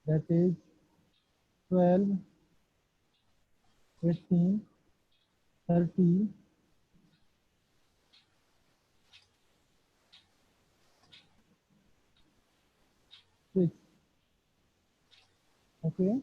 that is 12, 18, 30, 6. Okay.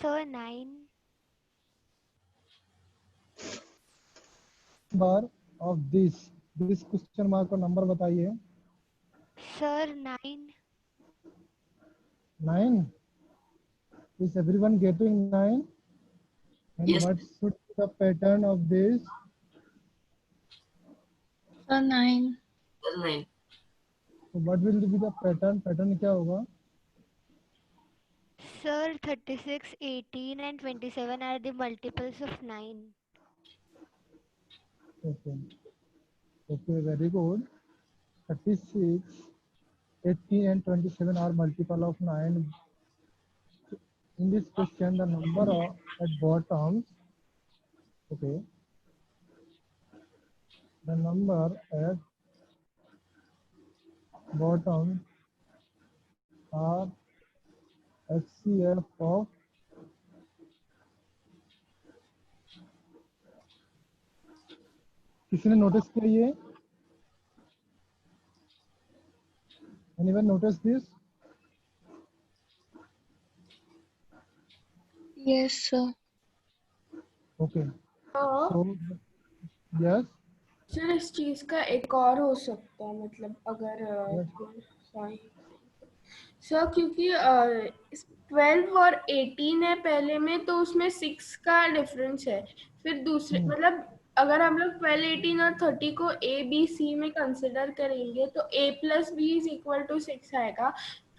Sir, 9. Number of this question mark का number बताइए. Sir, 9. 9. Is everyone getting 9? And Yes. what should be the pattern of this? Sir, 9. 9. So what will be the pattern? Pattern क्या होगा? Sir, 36, 18 and 27 are the multiples of 9. Okay. Okay, very good. 36, 18 and 27 are multiple of 9. In this question, the number at bottom, okay, the number at bottom are HCF of किसी ने notice किया ये? Anyone notice this? Yes, sir. Okay. So yes. Sir इस चीज का एक और हो सकता है, मतलब अगर सर क्योंकि 12 और 18 है पहले में, तो उसमें 6 का डिफरेंस है. फिर दूसरे मतलब अगर हम लोग 12, 18 और 30 को ए बी सी में कंसिडर करेंगे तो a plus b is equal to 6 आएगा.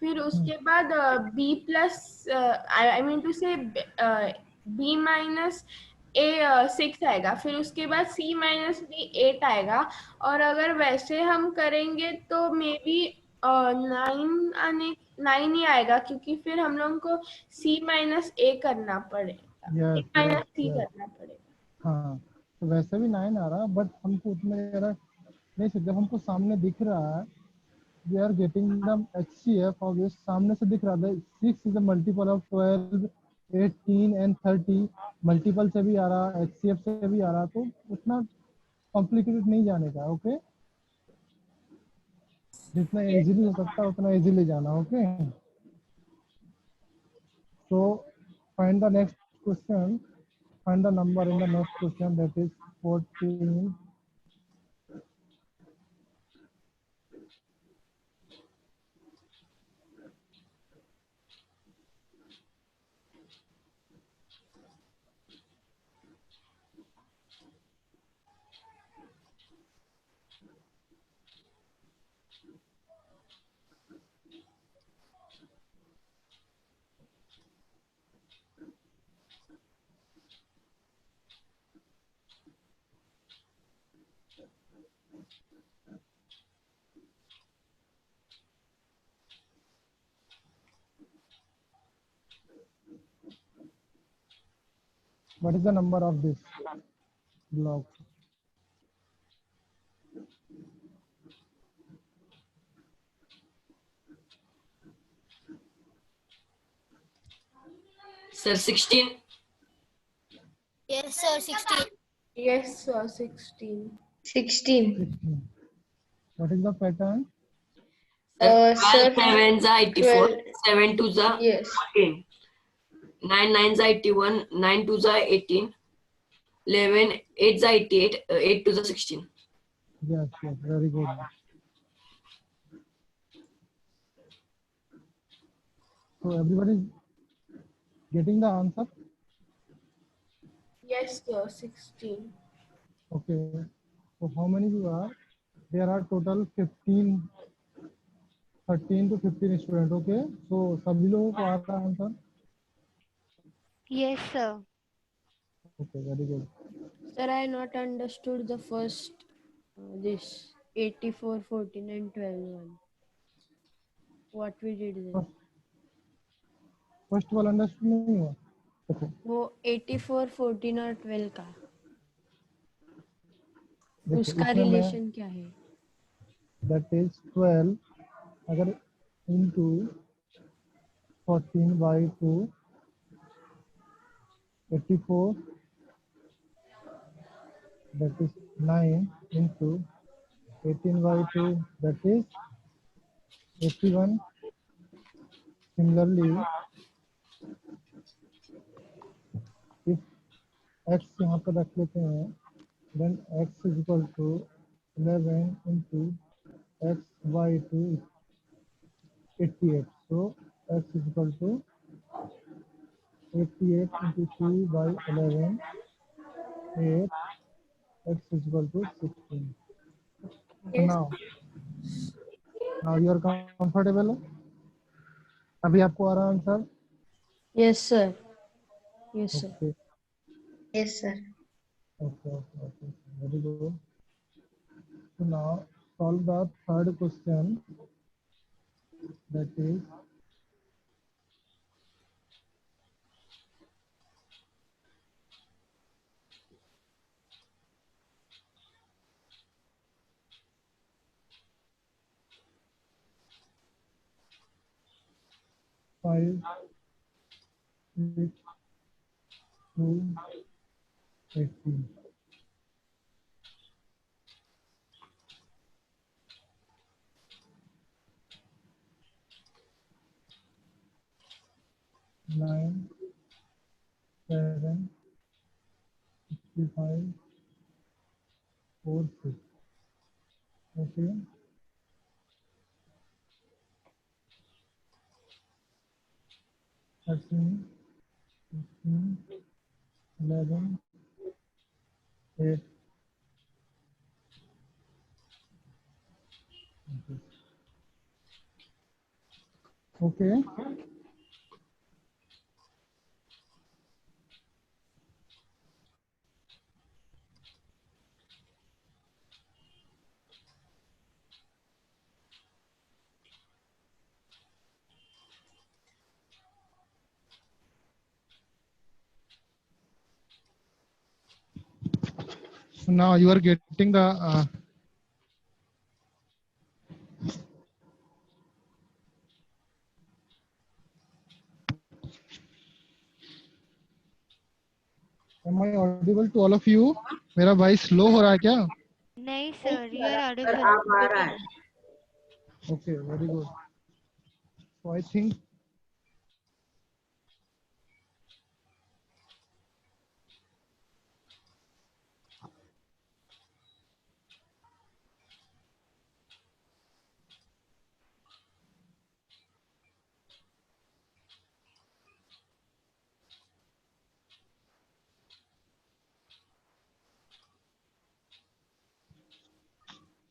फिर उसके बाद b plus I mean to say b minus a 6 आएगा. फिर उसके बाद c माइनस b 8 आएगा. और अगर वैसे हम करेंगे तो मे बी 9 ही आएगा, क्योंकि फिर हम लोगों को c माइनस a करना पड़ेगा. Yes, a minus yes, c yes. करना पड़ेगा. हाँ, तो वैसे भी 9 आ रहा, बट हमको उतना ज़्यादा नहीं सकते. जब हमको सामने दिख रहा है, we are getting the HCF of this. सामने से दिख रहा है 6 is a multiple of 12, 18 and 30. Multiple से भी आ रहा, HCF से भी आ रहा, तो उतना कॉम्प्लिकेटेड नहीं जाने का. ओके, जितना इजीली हो सकता है उतना इजीली जाना. Okay, so find the next question. Find the number in the next question, that is 14. What is the number of this block? Sir, 16. Yes, sir, 16. Yes, sir, 16. 16. 16. What is the pattern? Sir, Sir, 12 sevens are 84, 12. 7 twos are Yes. 14, 9 nines are 81, 9 twos are 18, 11, 8 are 88, 8 to the 16. Yes, yes, very good. So everybody is getting the answer? Yes, sir. 16. Okay. So how many you are? There are total 15, 13 to 15 students. Okay. So सभी लोगों को आ रहा है answer? Yes, sir. Okay, very good. Sir, I not understood the first this 84, 14 and 12 one. What we did there? First वाला understand नहीं हुआ? देखो वो 84, 14 और 12 का देखो उसका इसमें मैं रिलेशन क्या है? that is 12 अगर into 14 by 2 84 that is 9 into 18 by 2 that is 81. Similarly, if x यहाँ पर रख लेते हैं then x is equal to 11 into x by 2 is 88. So x is equal to 88 into 2 by 11, 8, x is equal to 16. So now you are comfortable? अभी आपको आ रहा answer? Yes, sir. Yes, sir. Okay, Yes, sir. okay. Very good. So now solve the third question. That is five, 6, 2, 18. Nine, 7, 65, 4, 6. Okay. Thirteen, 15, 11, 8. Okay. So now you are getting the am I audible to all of you? मेरा voice slow हो रहा है क्या? नहीं sir, you are Sir, audible. आप आ रहा है. Okay, very good. So I think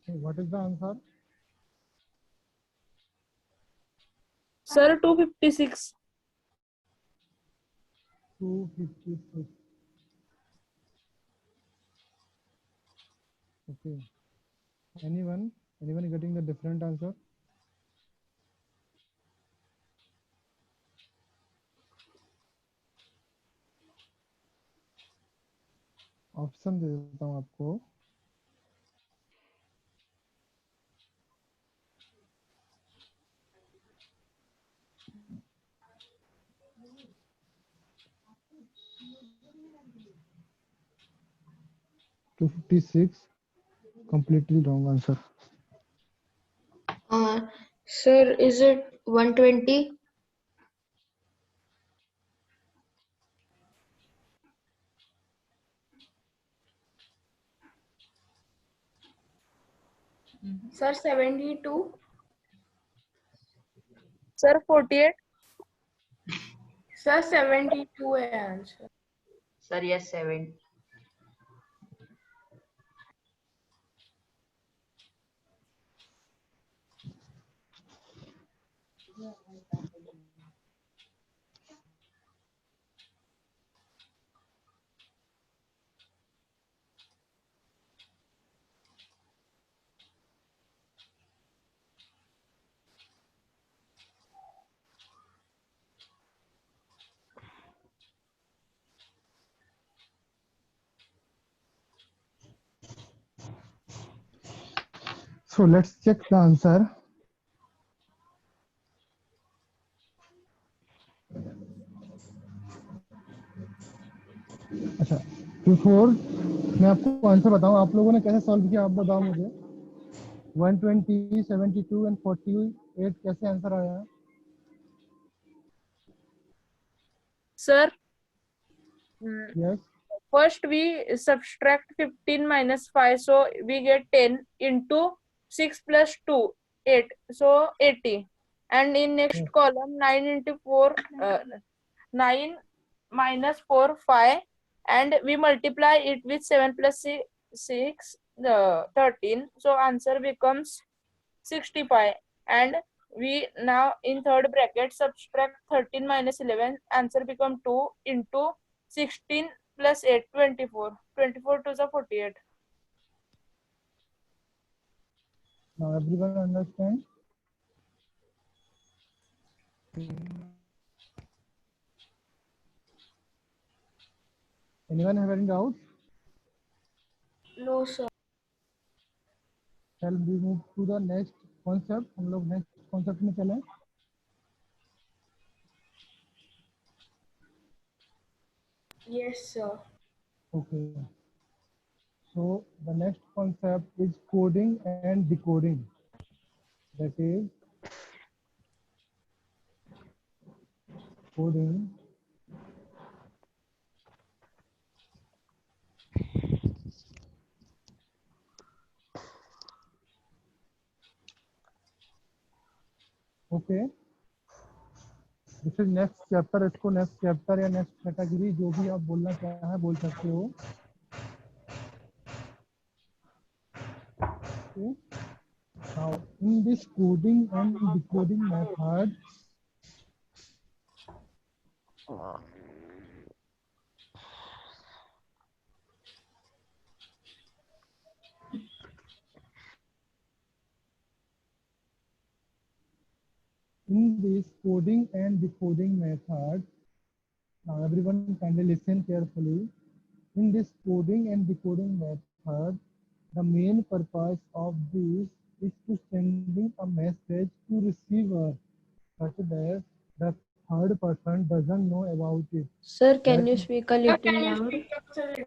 what is the answer? Sir, 256. 256. Okay. Anyone getting the different answer? Option दे देता हूँ आपको. $256 completely wrong answer. Sir, is it 120? Sir, 72. Sir, 48. Sir, 72 है answer. Sir, yes, 7. So let's check the answer. अच्छा, before मैं आपको answer बताऊं, आप लोगों ने कैसे सॉल्व किया आप बताओ मुझे। 120, 72 एंड 48 कैसे आंसर आया है? Sir, yes, first we subtract 15 minus 5, so we get 10 into 6 plus 2, 8, so 80. And in next Yes. column, 9 into 4, 9 minus 4, 5, and we multiply it with 7 plus 6, 13. So answer becomes 65. And we now in third bracket subtract 13 minus 11, answer become 2 into 16 plus 8, 24. 24 to the 48. now everyone understand? Anyone have any doubts? No, sir. Shall we move to the next concept? हम लोग next concept में चलें। Yes, sir. Okay. So the next concept is coding and decoding. That is coding okay. This is next chapter, इसको next chapter या next category जो भी आप बोलना चाहे बोल सकते हो। Okay. Now in this coding and decoding method, now everyone kindly listen carefully. In this coding and decoding method, the main purpose of this is to sending a message to receiver such that the third person doesn't know about it. Sir, can That you is- speak a Sir, little can you loud? speak up, sir?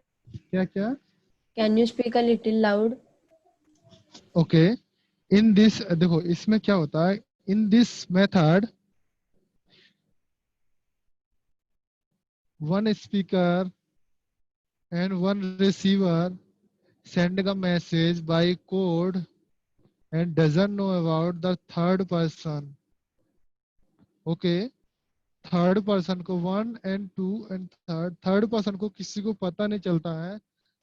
क्या क्या? Can you speak a little loud? Okay. In this देखो इसमें क्या होता है? In this method, one speaker and one receiver sending a message by code and doesn't know about the third person. Okay. Third person को 1 and 2 and third person को किसी को पता नहीं चलता है.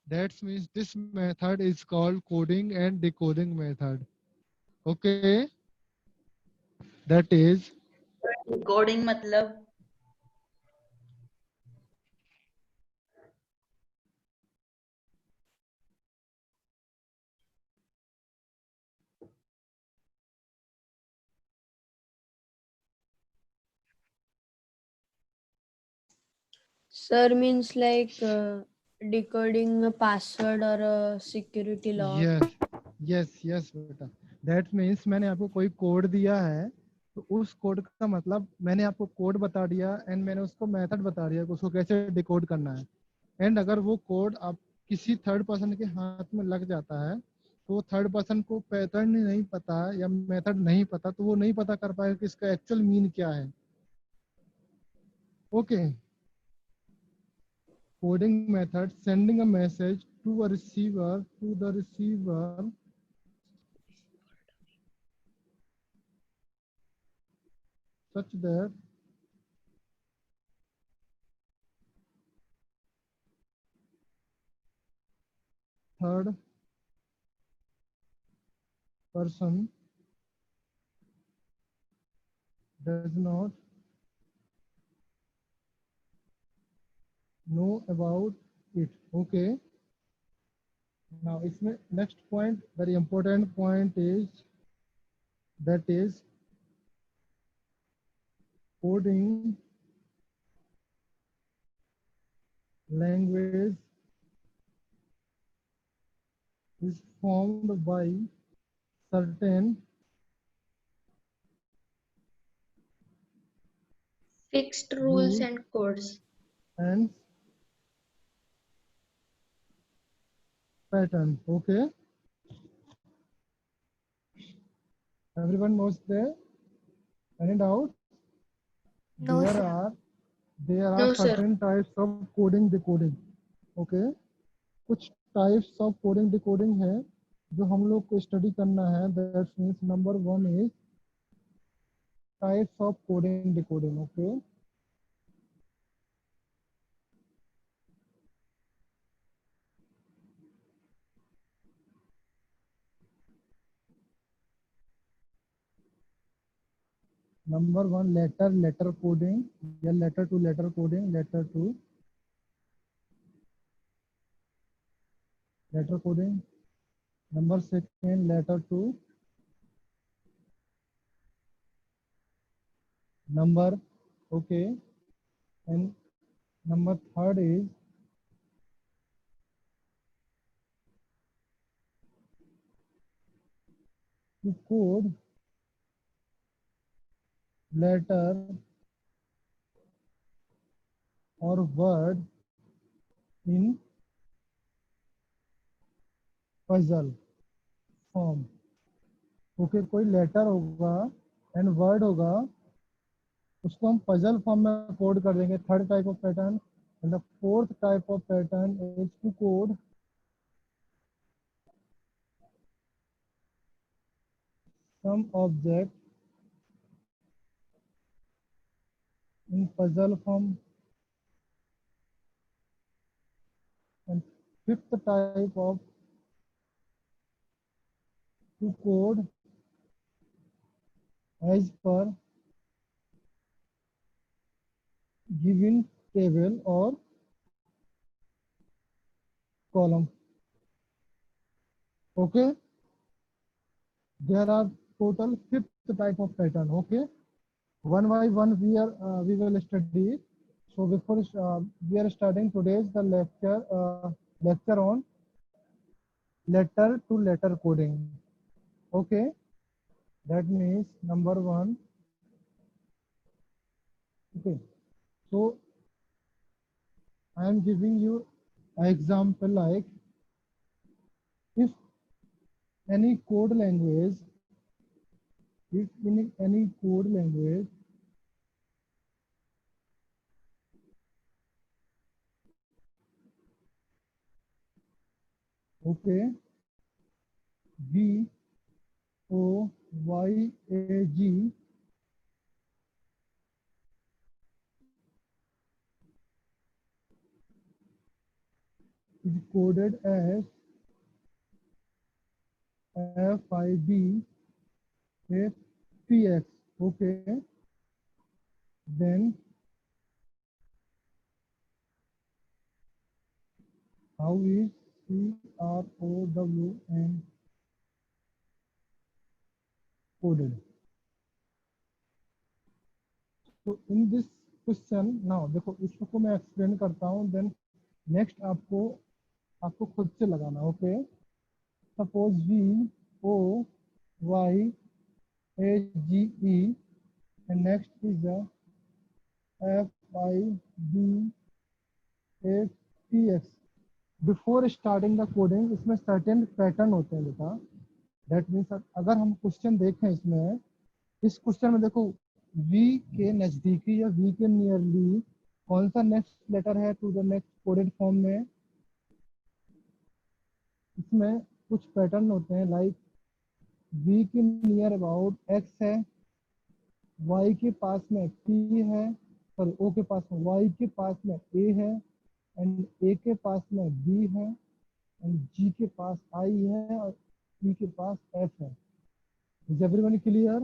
That means this method is called coding and decoding method. Okay. That is Coding मतलब Sir means like decoding a password or a security lock. yes बेटा. That means मैंने आपको कोई कोड दिया है तो उस कोड का मतलब मैंने आपको कोड बता दिया एंड मैंने उसको मेथड बता दिया कि उसको कैसे डिकोड करना है. एंड अगर वो कोड आप किसी थर्ड पर्सन के हाथ में लग जाता है तो थर्ड पर्सन को पैटर्न नहीं पता या मेथड नहीं पता तो वो नहीं पता कर पाएगा कि इसका एक्चुअल मीन क्या है. Okay. Coding method sending a message to the receiver such that third person does not know about it. Okay. Now, इसमें next point, very important point is that is coding language is formed by certain Fixed rules rules and codes. and pattern. Okay. Everyone knows there. Any doubt? No, There sir. are there are No, sir. certain types of coding decoding. Okay. कुछ types of coding decoding है जो हम लोग को study करना है. That means number 1 is types of coding decoding. Okay. Number 1 letter coding या letter to coding. Letter coding. Number 2 letter to number. Okay. And number 3 is to code letter or word in puzzle form. Okay. कोई letter होगा and word होगा, उसको हम puzzle form में code कर देंगे. Third type of pattern. And the fourth type of pattern is to code some object in puzzle form. And fifth type of to code as per given table or column. Okay. There are total 5th type of pattern. Okay. One by one we will study it. So before we are starting today's the lecture on letter to letter coding. Okay. That means number 1. Okay. So I am giving you an example like if any code language, if in any code language okay, V O Y A G is coded as FIBAPX. Okay. Then how is CROWN coded? So in this question now देखो इसको मैं explain करता हूँ, then next आपको खुद से लगाना. Okay. Suppose VOYAGE and next is the FIBAPX. Before starting the coding इसमें सर्टेन पैटर्न होते हैं बेटा. दैट मीन्स अगर हम क्वेश्चन देखें इसमें, इस क्वेश्चन में देखो V के नजदीकी या V के नियरली कौन सा नेक्स्ट लेटर है to the next coded form में. इसमें कुछ पैटर्न होते हैं लाइक V के नियर अबाउट X है, y के पास में p है, सॉरी o के पास में, y के पास में a है, एंड a के पास में b है, एंड g के पास I है, और e के पास f है. Is everyone clear?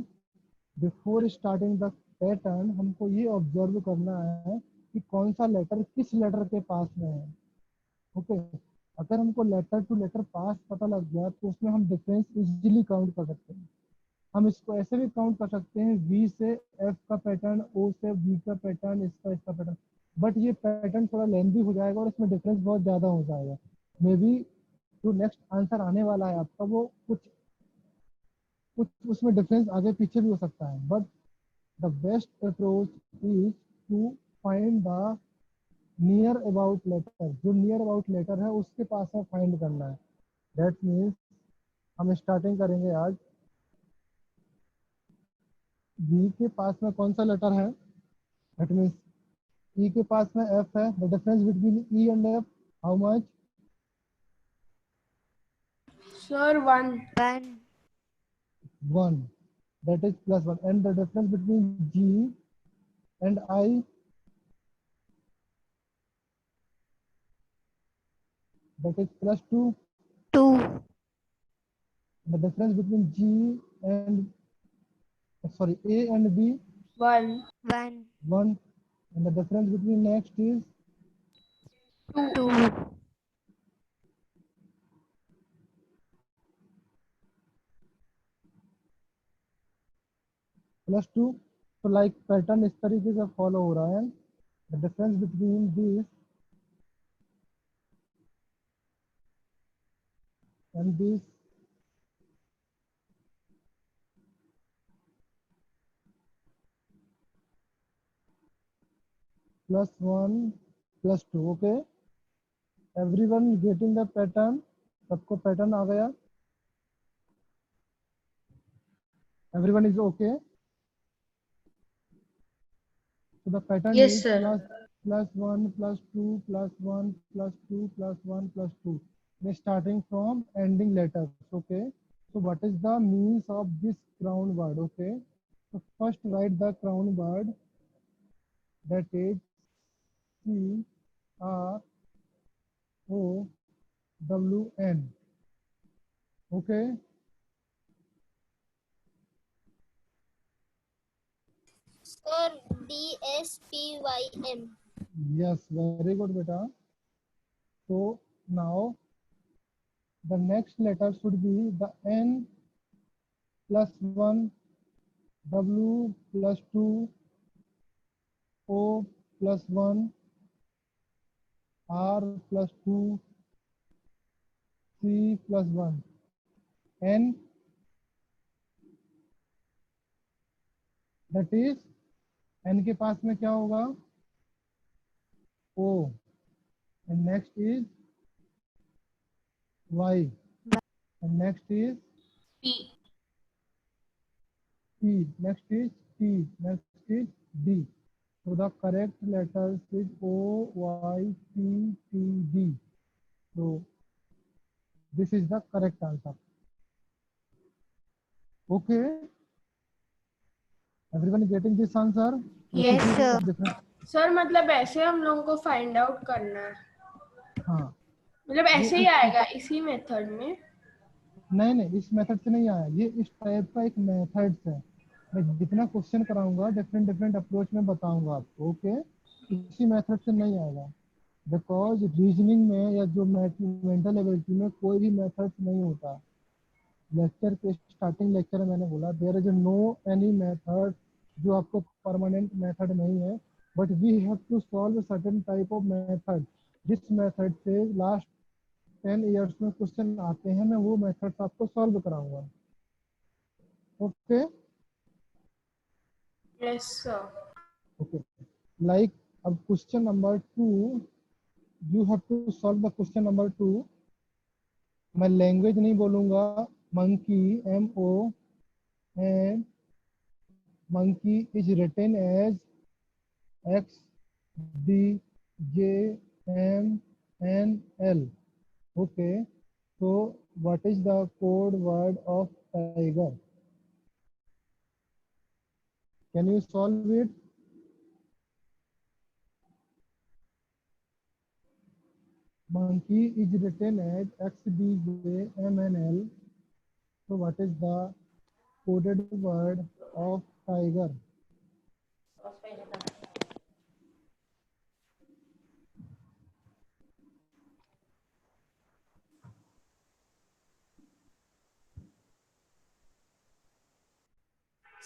Before starting the pattern हमको ये ऑब्जर्व करना है कि कौन सा लेटर किस लेटर के पास में है. ओके, अगर हमको लेटर टू लेटर पास पता लग गया तो उसमें हम डिफरेंस इजीली काउंट कर सकते हैं. हम इसको ऐसे भी काउंट कर सकते हैं, V से F का पैटर्न, O से V का पैटर्न, इसका पैटर्न, बट ये पैटर्न थोड़ा लेंदी हो जाएगा और इसमें डिफरेंस बहुत ज़्यादा हो जाएगा. मे बी जो नेक्स्ट आंसर आने वाला है आपका वो कुछ कुछ उसमें डिफरेंस आगे पीछे भी हो सकता है, but the best approach is to find the near about letter. जो नियर अबाउट लेटर है उसके पास में फाइंड करना है. दैट मीन्स हम स्टार्टिंग करेंगे आज. V के पास में कौन सा लेटर है? दैट मीन्स E के पास में F है. The difference between E and F how much? Sir 1. 1. 1. That is plus 1. And the difference between G and I? That is plus 2. 2. The difference between G and, sorry, A and B? 1. 1. 1. And the difference between next is? 2. Plus 2. तो like pattern इस तरीके से follow हो रहा है. The difference between this and this plus 1 plus 2. Okay, everyone getting the pattern? सबको pattern आ गया? Everyone is okay? So the pattern Yes, is sir. plus 1 plus 2 plus 1 plus 2 plus 1 plus 2. They starting from ending letters. Okay, so what is the means of this crown word? Okay, so first write the crown word, that is C R O W N. Okay, Sir, DSPYM. yes, very good beta. So now the next letter should be the N plus 1, W plus 2, O plus 1, R plus 2, C plus 1. N, that is N के पास में क्या होगा? O. And next is Y. And next is P. P. Next is T. Next is D. So the correct letters is O, Y, P, T, D. So this is the correct answer. Okay. Everyone getting this answer? Yes, sir. Sir मतलब ऐसे हम लोगों को find out करना है, हाँ, मतलब ऐसे ही आएगा इसी मेथड में? नहीं इस मेथड से नहीं आया, ये इस टाइप का एक मेथड है. मैं जितना क्वेश्चन कराऊंगा डिफरेंट डिफरेंट अप्रोच में बताऊंगा आपको. ओके, इसी मेथड से नहीं आएगा, बिकॉज रीजनिंग में या जो मेंटल एबिलिटी में कोई भी मेथड नहीं होता. लेक्चर के स्टार्टिंग लेक्चर में मैंने बोला there is no any method, जो आपको परमानेंट मेथड नहीं है, but we have to solve certain type of method. जिस मेथड से लास्ट 10 इयर्स में क्वेश्चन आते हैं, मैं वो मेथड्स आपको सॉल्व कराऊंगा. Okay yes sir. Okay, like अब question number 2, you have to solve the question number 2. मैं लैंग्वेज नहीं बोलूंगा. Monkey, MO, and monkey is written as X D J M N L. Okay, so what is the code word of tiger? Can you solve it? Monkey is written as XDJMNL. So what is the coded word of tiger?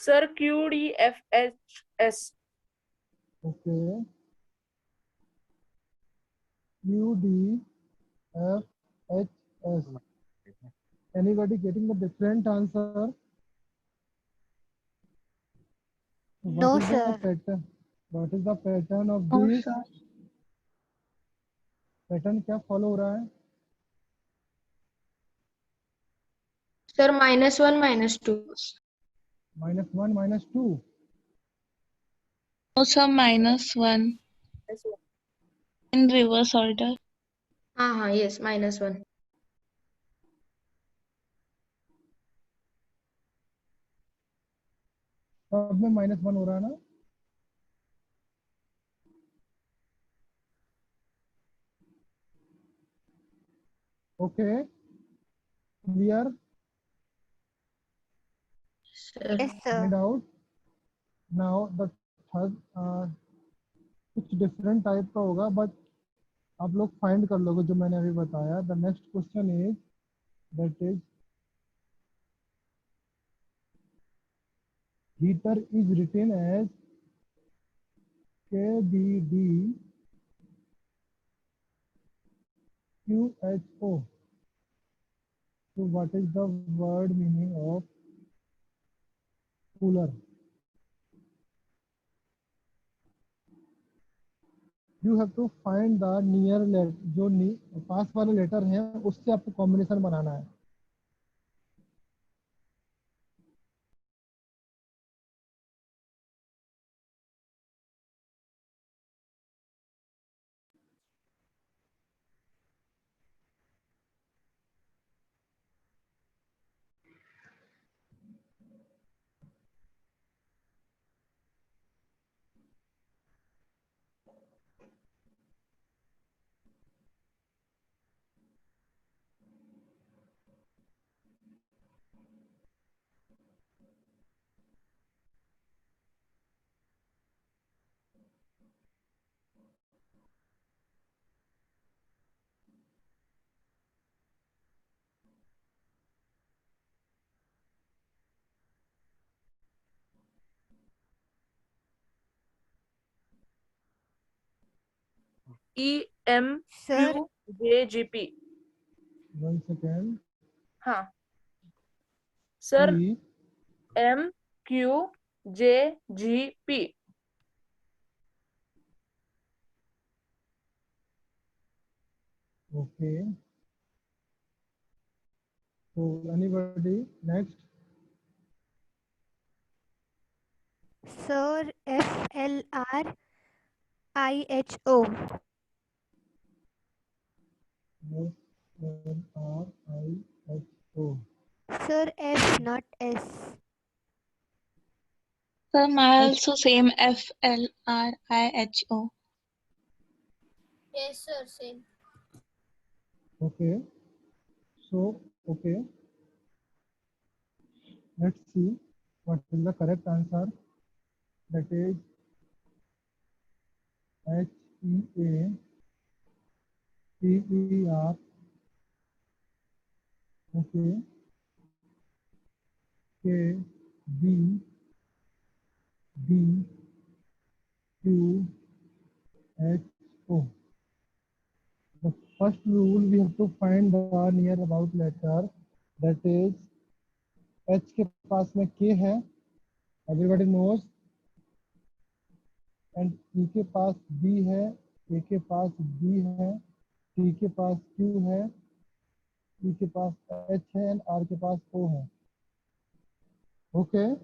Sir, QDFHS. Okay. QDFHS. Anybody getting the different answer? What No, is the sir. pattern? What is the pattern of No, this? sir. Pattern क्या follow हो रहा है? Sir, -1, -2. -1, -2. No, sir, -1 in reverse order. हाँ, yes, -1. सब में -1 हो रहा है ना? Okay. Clear? Sir, Yes, Any sir. doubt? Now the third कुछ different type का होगा, but आप लोग find कर लोगे जो मैंने अभी बताया. The next question is that is heater is written as KBD QHO. So what is the word meaning of cooler? You have to find the near letter, जो पास वाले लेटर हैं उससे आपको कॉम्बिनेशन बनाना है. Sir, EMQJGP. 1 second. हाँ. Sir, E MQJGP. Okay. So anybody next? sir, FLRIHO. FLRIHO. Sir, F, not S. Sir, my also same FLRIHO. Yes, sir, same. Okay. So okay. Let's see what is the correct answer. That is HEATER. Okay. KBD QHO. The first rule we have to find the near about letter. That is H के पास में K है. Everybody knows. And E के पास B है. A के पास B है. T के पास Q है. E के पास H है and R के पास O है. Okay.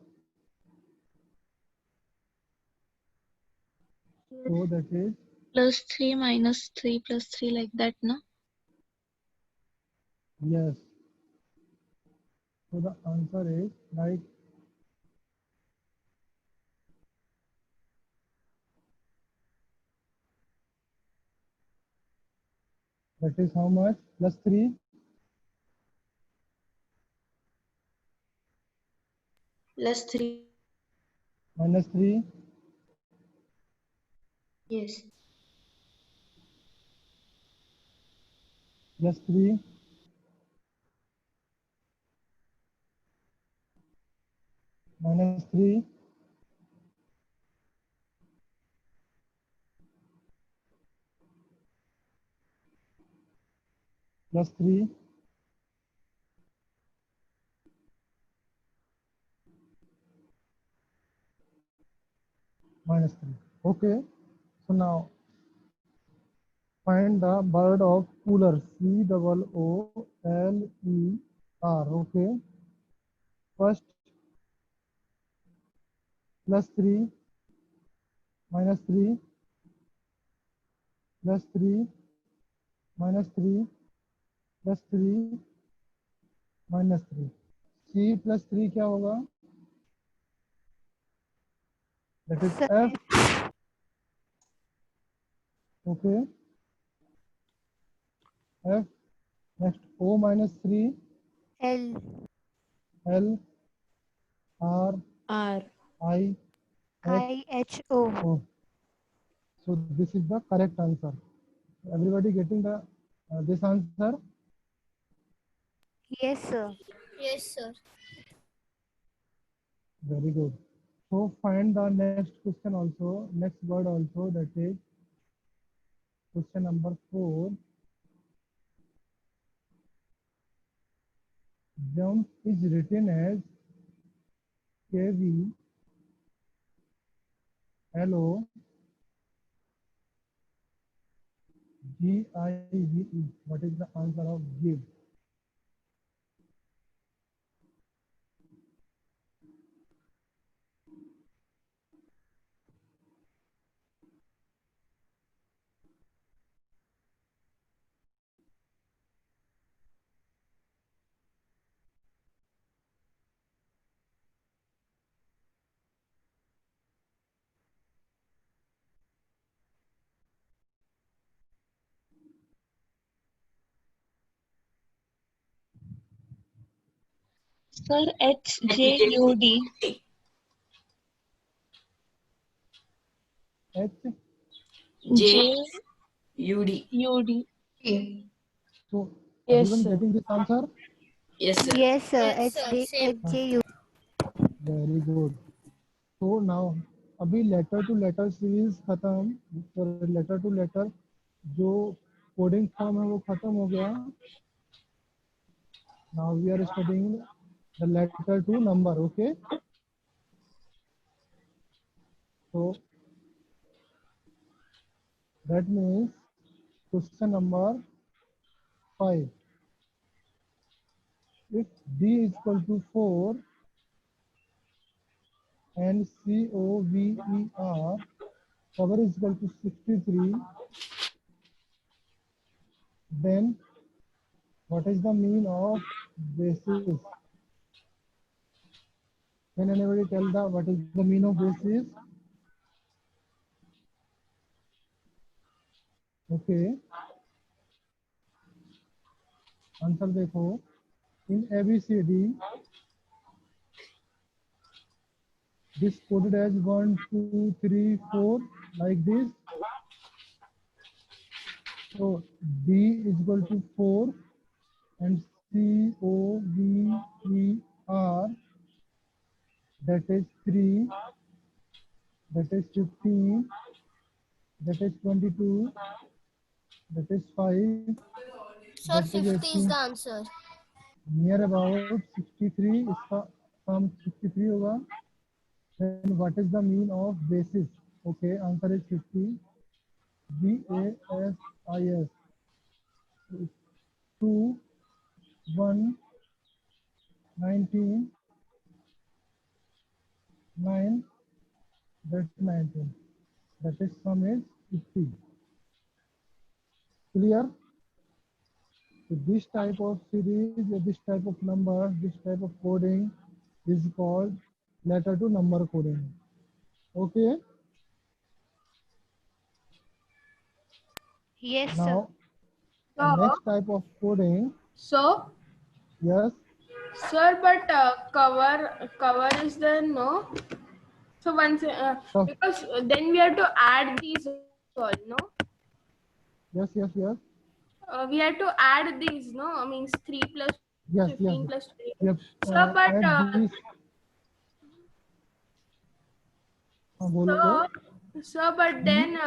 So that is +3 -3 +3 like that, no? yes. So the answer is like That is how much? Plus 3. Plus 3. Minus 3. Yes. Plus 3. Minus 3. Plus 3. Minus 3. Okay. So now find the bird of cooler. COOLER. Okay. First, plus 3. Minus 3. Plus 3. Minus 3. Plus 3. Minus 3. C plus 3 क्या होगा? That is Sir, F. Okay. F. Next O minus 3. L. L. R. R. I. H. IHO. O. So this is the correct answer. Everybody getting the this answer? Yes, sir. Yes, sir. Very good. So find the next question also, next word also, that is question number 4. Jump is written as KV LO GIVE. What is the answer of give? Sir, HJUD. H. JUD. JUD. So Yes, everyone sir. getting this answer? Yes, sir. Yes, sir. Yes, sir. Same. HJU. Very good. So now अभी letter to letter series खत्म, तो letter to letter जो coding form है वो खत्म हो गया. Now we are studying the letter to number. Okay. So that means question number 5. If D is equal to 4 and COVER cover is equal to 63, then what is the mean of basis? Can anybody tell the what is the mean of basis? Okay. Answer देखो. In ABCD, this coded as 1, 2, 3, 4 like this. So D is equal to 4 and COVER, that is 3, that is 15, that is 22, that is 5, Sir, that is 50 is 18. the answer. Near about 63, इसका sum 63 होगा. Then what is the mean of basis? Okay, answer is 50. BASIS 2, 1, 19, 9, that's 19. That is sum is 50. Clear? So this type of series, this type of number, this type of coding is called letter to number coding. Okay. Yes, sir. Now Next type of coding. So, Yes. sir, but cover is there, no? So once So, because then we have to add these all, no? yes. We have to add these, no? Means 3 plus Yes. 15 plus 20. Yep. Sir, but Add these. बोलो. sir, but then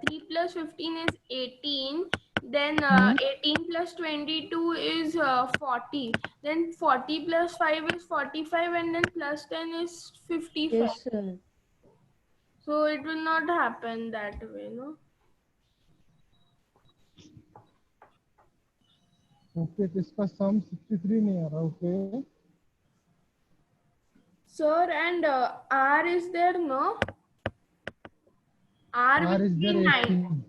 3 plus 15 is 18. Then 18 plus 22 is 40. Then 40 plus 5 is 45, and then plus 10 is 55. Yes, sir. So it will not happen that way, no? Okay, तो इसका sum 63 नहीं आ रहा. Okay. Sir, and R is there, no? R R will is be there 9. 18.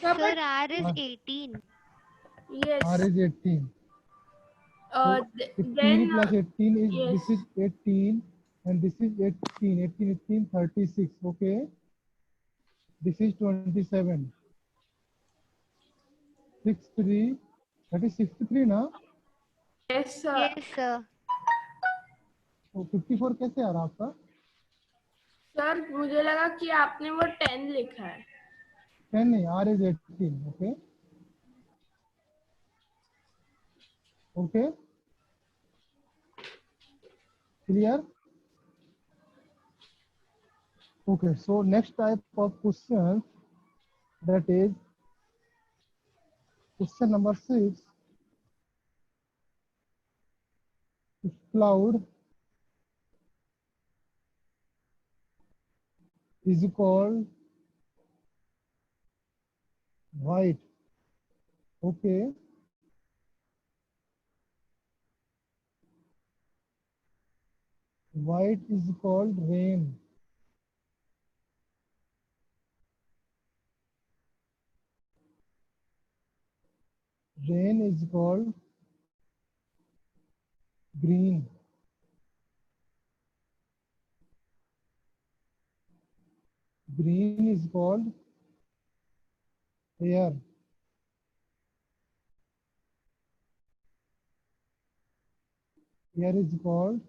Sir, Sir, but R is 18. yes. R is 18. So 15 Then plus 18 is, yes. this is 18 and this is 18. 18, 36. Okay. This is 27. 63. That is 63 ना? Yes, sir. Yes, sir. तो 54 कैसे आ रहा आपका? Sir मुझे लगा कि आपने वो 10 लिखा है. 10 नहीं, R is 18. Okay. Okay. Clear? Okay. So next type of question, that is question number 6. If cloud is called white. Okay. White is called rain. Rain is called green. Green is called air. Air is called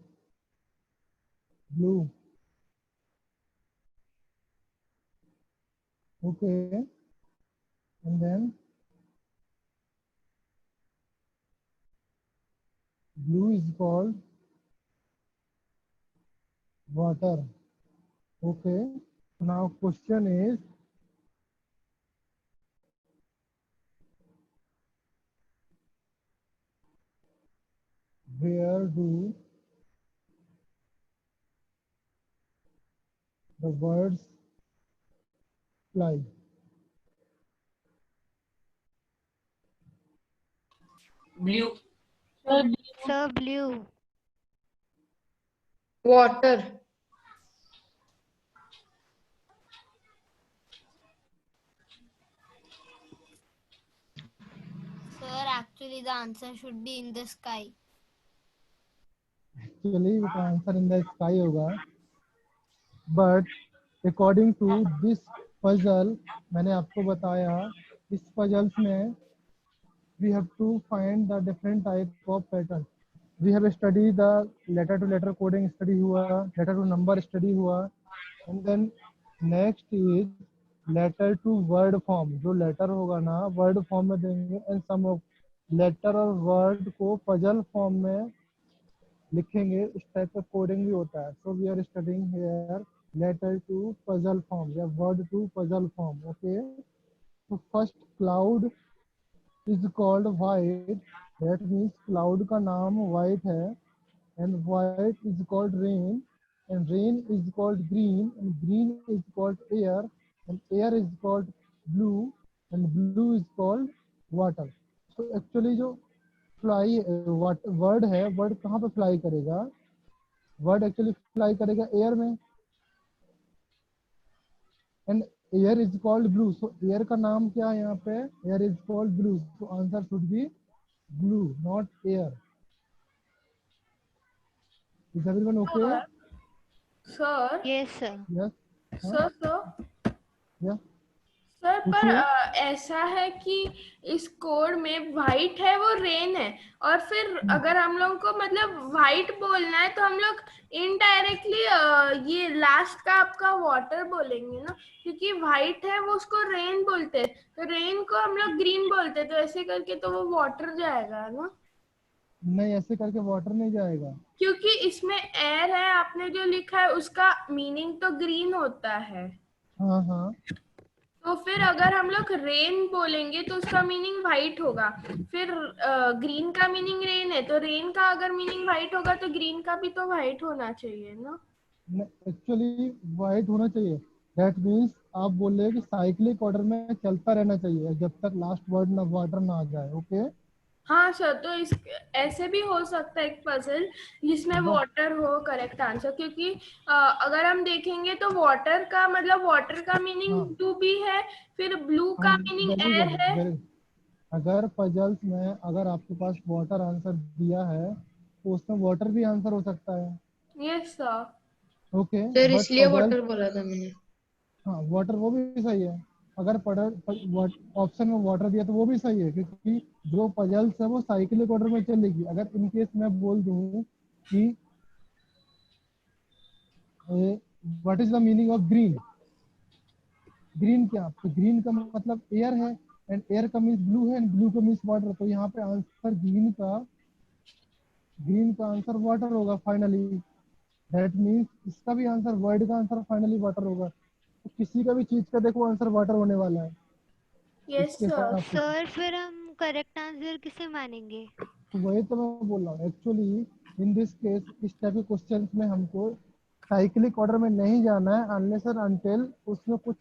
blue. Okay. And then blue is called water. Okay. Now question is, where do the birds fly? Blue. Sir, blue. Water. Sir, actually the answer should be in the sky. Actually, the answer in the sky होगा. But according to this puzzle, मैंने आपको बताया, इस puzzles में we have to find the different type of pattern. We have studied the letter to letter coding study हुआ, letter to number study हुआ, and then next is letter to word form. जो letter होगा ना word form में देंगे, and some of letter और word को puzzle form में लिखेंगे. इस टाइप का कोडिंग भी होता है. So we are studying here letter to puzzle form या word to puzzle form. Okay. So first cloud is called white. That means cloud का नाम white है, and white is called rain, and rain is called green, and green is called air, and air is called blue, and blue is called water. So actually जो fly word है, word कहाँ पे fly करेगा? Word actually fly करेगा air में, and air is called blue. So air का नाम क्या है यहाँ पे? Air is called blue. So answer should be blue, not air. Is everyone okay? Sir. Yes, sir. Yes. Sir. Yeah. Sir पर पूछिए। ऐसा है कि इस कोड में व्हाइट है वो रेन है, और फिर अगर हम लोग को मतलब व्हाइट बोलना है तो हम लोग इनडायरेक्टली ये लास्ट का आपका वाटर बोलेंगे ना, क्योंकि व्हाइट है वो उसको रेन बोलते हैं, तो रेन को हम लोग ग्रीन बोलते हैं, तो ऐसे करके तो वो वाटर जाएगा ना, नहीं, ऐसे करके वाटर नहीं जाएगा। क्योंकि इसमें एयर है आपने जो लिखा है उसका मीनिंग तो ग्रीन होता है। हाँ हाँ, तो फिर अगर हम लोग रेन बोलेंगे तो उसका मीनिंग व्हाइट होगा, फिर ग्रीन का मीनिंग रेन है, तो रेन का अगर मीनिंग व्हाइट होगा तो ग्रीन का भी तो व्हाइट होना चाहिए ना। एक्चुअली वाइट होना चाहिए। दैट मीन्स आप बोल रहे हैं कि साइक्लिक ऑर्डर में चलता रहना चाहिए जब तक लास्ट वर्ड ना वाटर ना आ जाए। ओके, हाँ सर, तो इस ऐसे भी हो सकता है एक पजल जिसमें बस वाटर हो करेक्ट आंसर, क्योंकि अगर हम देखेंगे तो वाटर का मतलब वाटर का मीनिंग हाँ ब्लू भी है, फिर ब्लू हाँ, का मीनिंग वेरी एयर गुड, है। वेरी। अगर पजल्स में अगर आपके पास वाटर आंसर दिया है तो उसमें वाटर भी आंसर हो सकता है। Yes sir. Okay, sir but इसलिए पजल, वाटर बोला था मैंने। हाँ वाटर वो भी सही है। अगर ऑप्शन में वाटर दिया तो वो भी सही है, क्योंकि जो पजल्स है वो साइक्लिक ऑर्डर में चलेगी। अगर इन केस मैं बोल दूं कि what is the meaning of green, green क्या, तो ग्रीन का मतलब एयर है, एंड एयर का मीन्स ब्लू है, एंड ब्लू का मीन्स वाटर, तो यहाँ पे आंसर ग्रीन का आंसर वाटर होगा फाइनली। दैट मीन्स इसका भी आंसर, वर्ड का आंसर फाइनली वाटर होगा। तो किसी का भी चीज का देखो आंसर वाटर होने वाला है यस इसके सर। हिसाब से। सर फिर हम करेक्ट आंसर किसे मानेंगे? तो वही तो मैं बोल रहा हूँ एक्चुअली। इन दिस केस इस टाइप के क्वेश्चंस में हमको साइक्लिक ऑर्डर में नहीं जाना है अनलेस और अनटिल उसमें कुछ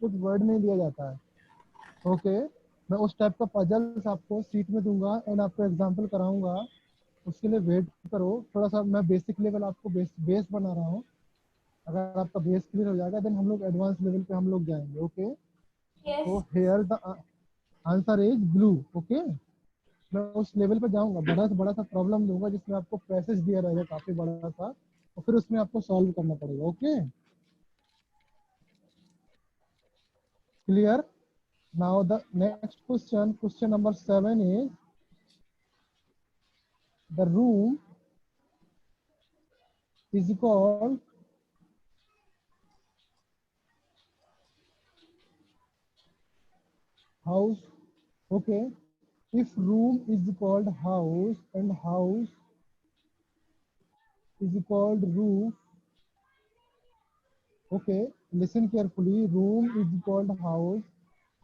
वर्ड नहीं दिया जाता है। ओके, मैं उस टाइप का पजल्स आपको सीट में दूंगा एंड आपको एग्जांपल कराऊंगा। उसके लिए वेट करो थोड़ा सा। मैं बेसिक लेवल आपको बेस बना रहा हूँ। अगर आपका बेस क्लियर हो जाएगा देन हम लोग एडवांस लेवल पे हम लोग जाएंगे। ओके, तो yes. Here the answer is blue. Okay, मैं उस लेवल पे जाऊंगा, बड़ा सा प्रॉब्लम दूंगा जिसमें आपको पैसेज दिया रहेगा काफी बड़ा सा, और फिर उसमें आपको सॉल्व करना पड़ेगा। Okay, clear? Now the next question number 7 is the room is called house. Okay, if room is called house and house is called roof. Okay, listen carefully. Room is called house,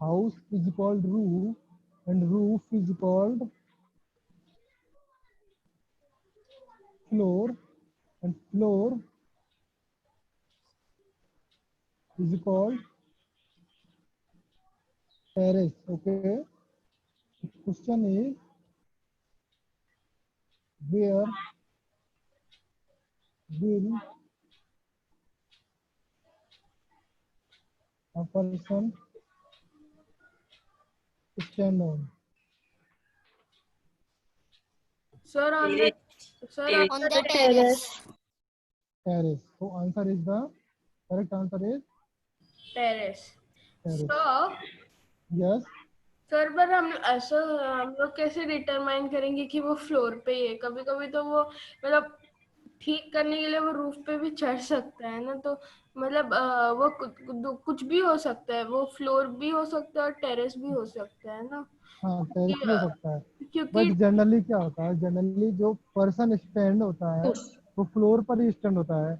house is called roof, and roof is called floor, and floor is called terrace. Okay, the question is where will a person stand on? Sir, on the sir, On the terrace. Terrace. So answer is the correct answer is terrace. terrace. So Yes. Sir पर हम लोग कैसे determine करेंगे कि वो floor पे ही है? कभी कभी तो वो मतलब ठीक करने के लिए वो रूफ पे भी चढ़ सकता है ना, तो मतलब वो कुछ भी हो सकता है, वो फ्लोर भी हो सकता है और टेरेस भी हो सकता है ना, हाँ, टेरेस भी हो सकता है, क्योंकि बट जनरली क्या होता है, जनरली जो पर्सन स्टैंड होता है वो फ्लोर पर ही स्टैंड होता है।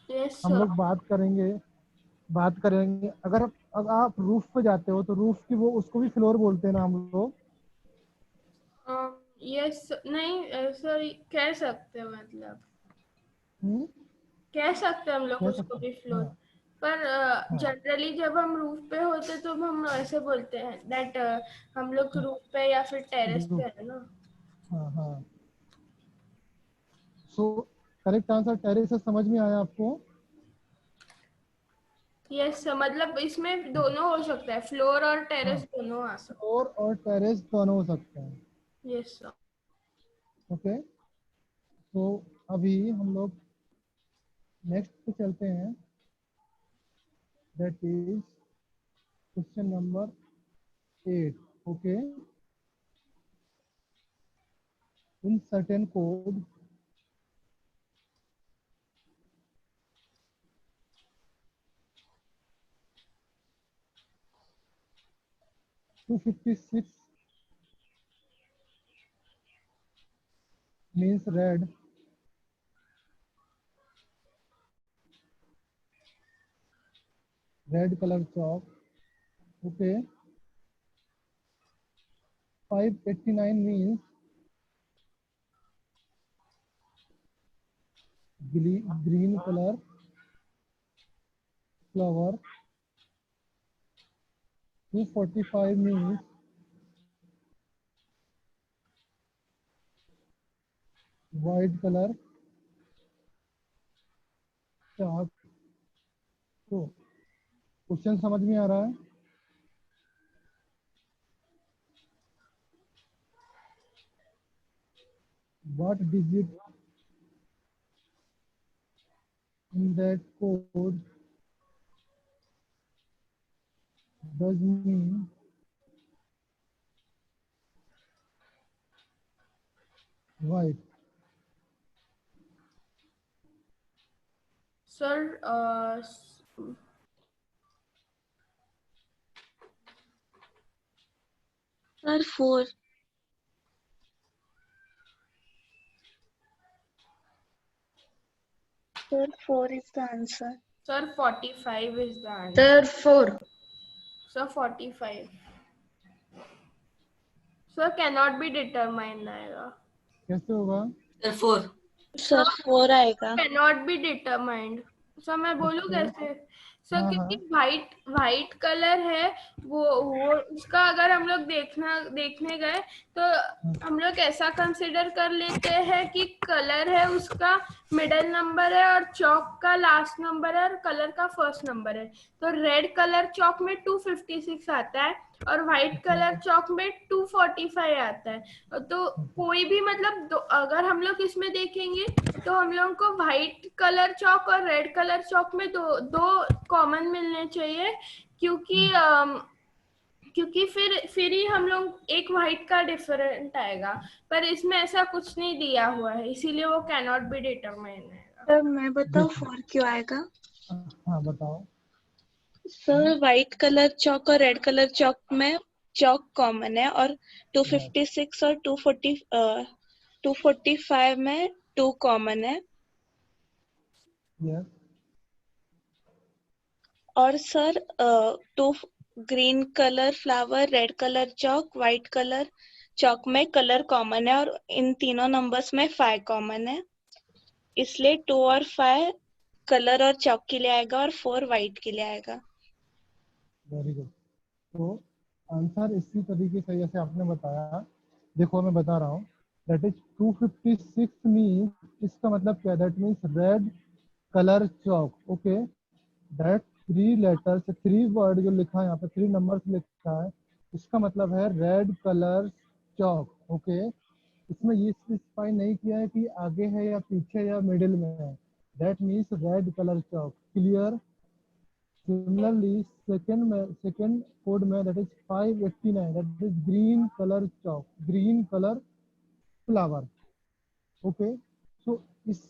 यस हम लोग बात करेंगे अगर आप रूफ पे जाते हो तो रूफ की वो उसको भी फ्लोर बोलते हैं ना हम लोग। यस नहीं सर, कह सकते हैं मतलब हम्म, कह सकते हैं हम लोग कह उसको सकते भी हैं। फ्लोर, हाँ पर हाँ जनरली जब हम रूफ पे होते तो हम ऐसे बोलते हैं दैट हम लोग रूफ पे या फिर टेरेस पे रूफ, है ना। हाँ हाँ। सो करेक्ट आंसर टेरेस है। समझ में आया आपको? यस मतलब इसमें दोनों हो सकता है, फ्लोर और हाँ, टेरेस दोनों आ सकते फ्लोर और टेरेस दोनों हो सकते हैं। हैं। Yes sir. ओके, तो अभी हम लोग नेक्स्ट पे चलते हैं, that is question number 8. Okay. In certain code, $256 means red. Red color chalk. Okay. 589 means green color flower. 245 means white color chalk. तो क्वेश्चन समझ में आ रहा है? What digit in that code does mean white? Sir, Sir, 4. Sir, 4 is the answer. sir, 45 is the answer. Sir, 4. Sir, 45. Sir, cannot be determined आएगा. कैसे होगा? Sir, 4. Sir, 4 आएगा. Cannot be determined. Sir मैं बोलूँ कैसे? सर हाँ, क्योंकि white colour है वो उसका अगर हम लोग देखने गए तो हम लोग ऐसा कंसिडर कर लेते हैं कि कलर है उसका मिडिल नंबर है और चौक का लास्ट नंबर है और कलर का फर्स्ट नंबर है. तो रेड कलर चौक में 256 आता है और व्हाइट कलर चौक में 245 आता है. तो कोई भी मतलब अगर हम लोग इसमें देखेंगे तो हम लोगों को व्हाइट कलर चौक और रेड कलर चौक में दो कॉमन मिलने चाहिए क्योंकि फिर ही हम लोग एक व्हाइट का डिफरेंट आएगा. पर इसमें ऐसा कुछ नहीं दिया हुआ है इसीलिए वो कैनॉट बी डिटरमाइंड आएगा. सर मैं बताऊँ 4 क्यों आएगा? हाँ बताओ. सर व्हाइट कलर चौक और रेड कलर चौक में चौक कॉमन है और 256 और 245 में 2 कॉमन है. Yes. और sir two green colour flower, red colour chalk, white colour chalk में कलर कॉमन है और इन तीनों नंबर्स में 5 कॉमन है. इसलिए 2 और 5 कलर और चौक के लिए आएगा और 4 व्हाइट के लिए आएगा. Very good. तो आंसर इसी तरीके से जैसे आपने बताया. देखो मैं बता रहा हूँ. दैट इज 256 मीन्स, इसका मतलब क्या है? That means red colour Chowk. Okay. That 3 letters 3 word जो लिखा है यहाँ पे 3 नंबर्स लिखा है इसका मतलब है रेड कलर चौक. ओके. इसमें ये स्पेसिफाई नहीं किया है कि आगे है या पीछे या मिडिल में है. That means red colour chalk. Clear? Similarly second code में that is 589 that is green colour chalk, green colour flower. Okay. So इस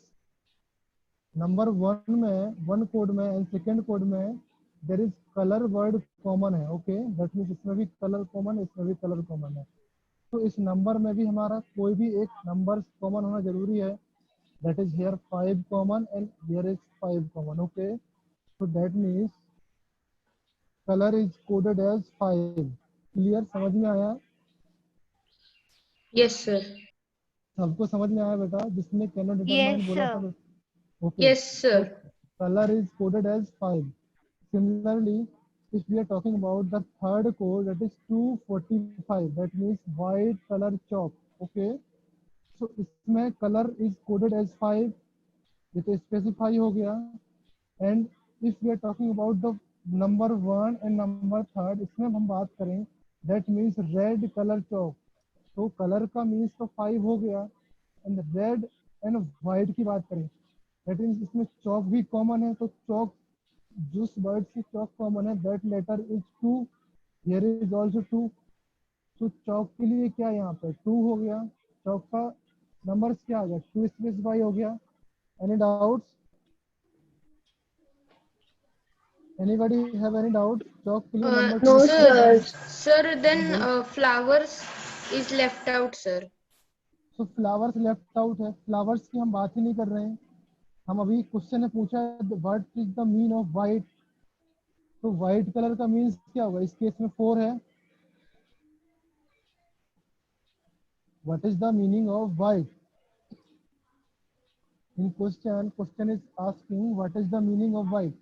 नंबर 1 में 1 कोड में एंड सेकंड कोड में there is colour word common है. Okay. That means इसमें भी colour common है, इसमें भी कलर कॉमन है. तो इस नंबर में भी हमारा कोई भी एक नंबर कॉमन होना जरूरी है. That is here 5 common and here is 5 common. Okay. So that means colour is coded as 5. Clear? समझ में आया? Yes, sir. सबको समझ में आया बेटा? जिसने कैनॉट Yes, डिटरमाइन बोला sir. था. Okay. Yes, sir. Color is coded as 5. Similarly, if we are talking about the third code, that is 245, that means white color chalk. Okay. So इसमें color is coded as 5. ये तो specify हो गया. And if we are talking about the number 1 and number 3, इसमें हम बात करें that means red color chalk. तो color का means तो 5 हो गया. And red and white की बात करें दैट मीन्स इसमें चौक भी कॉमन है. तो चौक जिस वर्ड से चौक कॉमन है that letter is 2, here is also 2। तो चौक के लिए क्या यहाँ पे 2 हो गया, चौक का नंबर्स क्या आ गया 2 स्पेसिफाई हो गया। Any doubts? Anybody have any doubt? Chalk के लिए नंबर No, क्या? sir. Then बोलो। flowers is left out, sir. तो फ्लावर्स लेफ्ट आउट है, फ्लावर्स की हम बात ही नहीं कर रहे हैं। हम अभी क्वेश्चन ने पूछा है what is the mean of white, तो वाइट कलर का मीन्स क्या होगा इस केस में 4 है। What is the meaning of white in question is asking what is the meaning of white.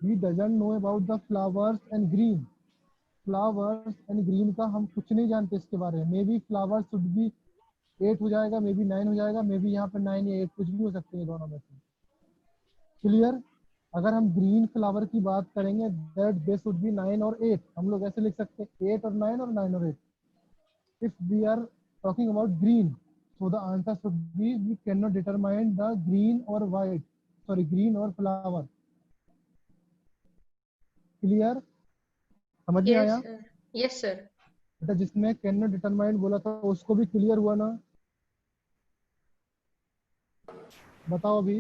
He doesn't know about the flowers and green. Flowers and green का हम कुछ नहीं जानते इसके बारे में। May be flowers should be 8 हो जाएगा, मे बी 9 हो जाएगा, मे बी यहाँ पे 9 या 8 कुछ भी हो सकते हैं दोनों में से। क्लियर? अगर हम ग्रीन फ्लावर की बात करेंगे दैट दे शुड बी 9 और 8, हम लोग ऐसे लिख सकते हैं 8 और 9 और 9 और 8। If we are talking about green so the answer should be we cannot determine the green or white, sorry green or flower। Clear? समझ में आया? Yes, sir. Yes, sir. बेटा जिसने cannot determine बोला था उसको भी क्लियर हुआ ना? बताओ अभी।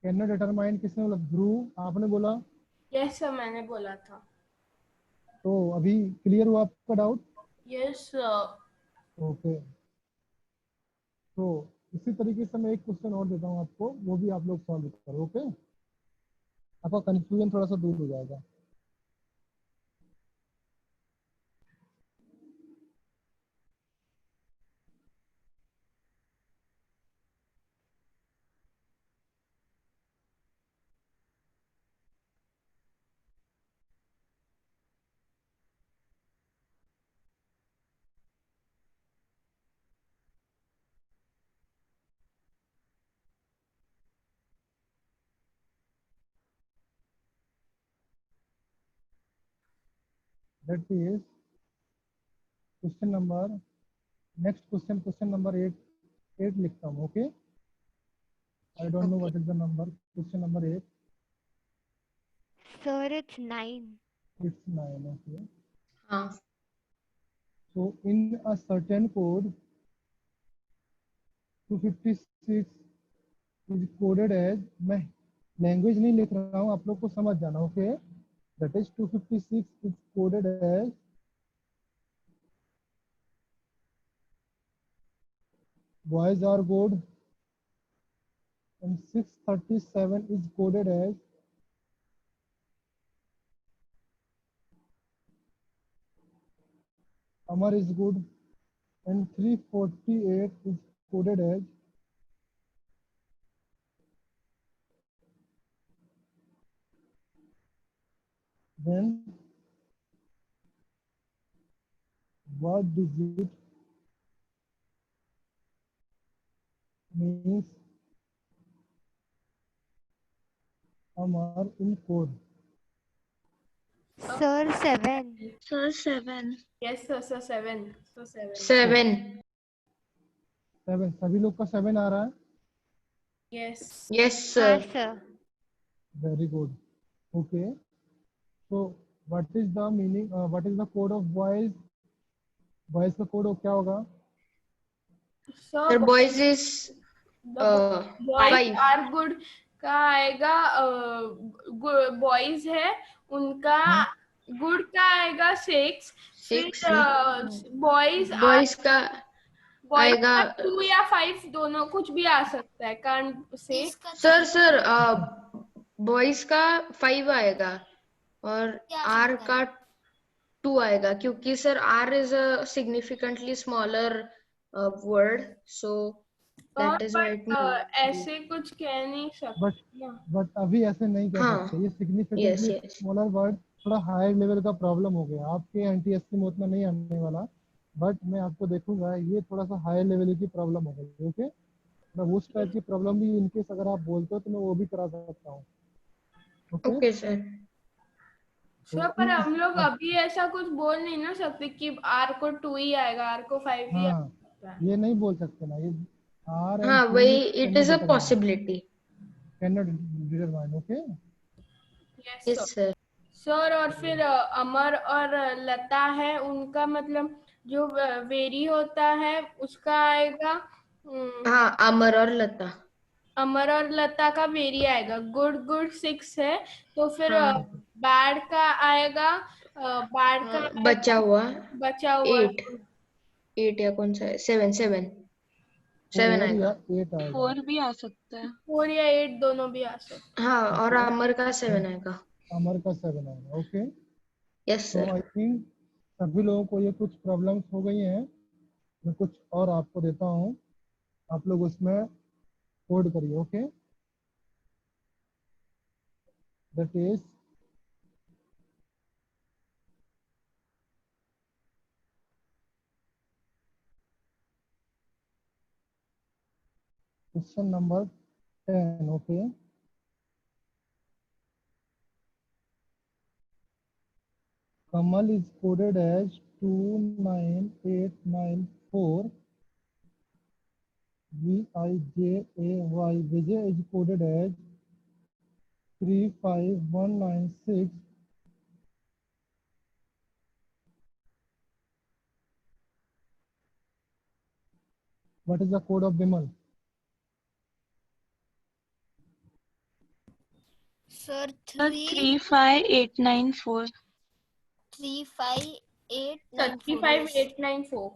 cannot determine किसने बोला? ध्रुव आपने बोला। यस सर, मैंने बोला था। तो अभी क्लियर हुआ आपका डाउट? Yes sir. ओके। तो इसी तरीके से मैं एक क्वेश्चन और देता हूँ आपको, वो भी आप लोग सॉल्व करो। ओके, आपका कंफ्यूजन थोड़ा सा दूर हो जाएगा। That is question number, next question, question number 8 लिखता हूँ। Okay, I don't know what is the number. Question number 8, Sir, it's 9. It's 9। Okay, हाँ. so in a certain code 256 is coded as, मैं language नहीं लिख रहा हूँ, आप लोग को समझ जाना। Okay, that is 256 is coded as boys are good and 637 is coded as Amar is good and 348 is coded as then what digit means Amar in code? Sir, 7. Sir, 7. Yes sir, sir 7, sir 7। 7. 7, सभी लोग का 7 आ रहा है? Yes Yes, हाँ sir. Sir. Very good. Okay, so what is the meaning, what is the code of boys? boys का code क्या होगा? Sir, sir, boys is boys 5. Are good का आएगा, बॉयज है उनका गुड का आएगा 6। फिर 6. बॉयज Boys का आएगा 2 या 5 दोनों, कुछ भी आ सकता है, कांट से। इसका सर बॉयज का 5 आएगा और क्या आर सकता का 2 आएगा, क्योंकि sir are is a significantly smaller word, so that is why but ऐसे कुछ कह नहीं सकते। बट अभी ऐसे नहीं कह हाँ, सकते, ये सिग्निफिकेंटली yes. स्मॉलर वर्ड थोड़ा हायर लेवल का प्रॉब्लम हो गया। आपके एनटीएससी में उतना नहीं आने वाला, बट मैं आपको देखूंगा, ये थोड़ा सा हायर लेवल की प्रॉब्लम हो गई। ओके, मैं उस टाइप की प्रॉब्लम भी इनकेस अगर आप बोलते हो तो मैं वो भी करा सकता हूँ। Okay sir. सर पर हम लोग अभी ऐसा कुछ बोल नहीं ना सकते कि आर को 2 ही आएगा, आर को 5 ही हाँ, आएगा। ये नहीं बोल सकते ना, ये R and हाँ T वही, it cannot is a determine. possibility. Cannot determine. Okay. Yes, Yes sir. sir. Sir और फिर अमर और लता है, उनका मतलब जो वेरी होता है उसका आएगा हाँ अमर और लता। अमर और लता का वेरी आएगा। गुड गुड 6 है, तो फिर हाँ बैड का आएगा, बैड का बचा हुआ बचा हुआ 8 या कौन सा है, 7 4 आएगा। या 8 आएगा. 4 भी आ सकता है। 4 या 8 दोनों भी आ सकते। हाँ और Okay. अमर का 7 आएगा। अमर का 7 आएगा. Okay. यस तो सर। आई थिंक सभी लोगों को ये कुछ प्रॉब्लम्स हो गई हैं. मैं कुछ और आपको देता हूँ, आप लोग उसमें कोड करिए. Okay. That is question number 10. Okay. Kamal is coded as 29894. Vijay. Vijay is coded as 35196. What is the code of Bimal? Sir, 35894. 35894. 35894.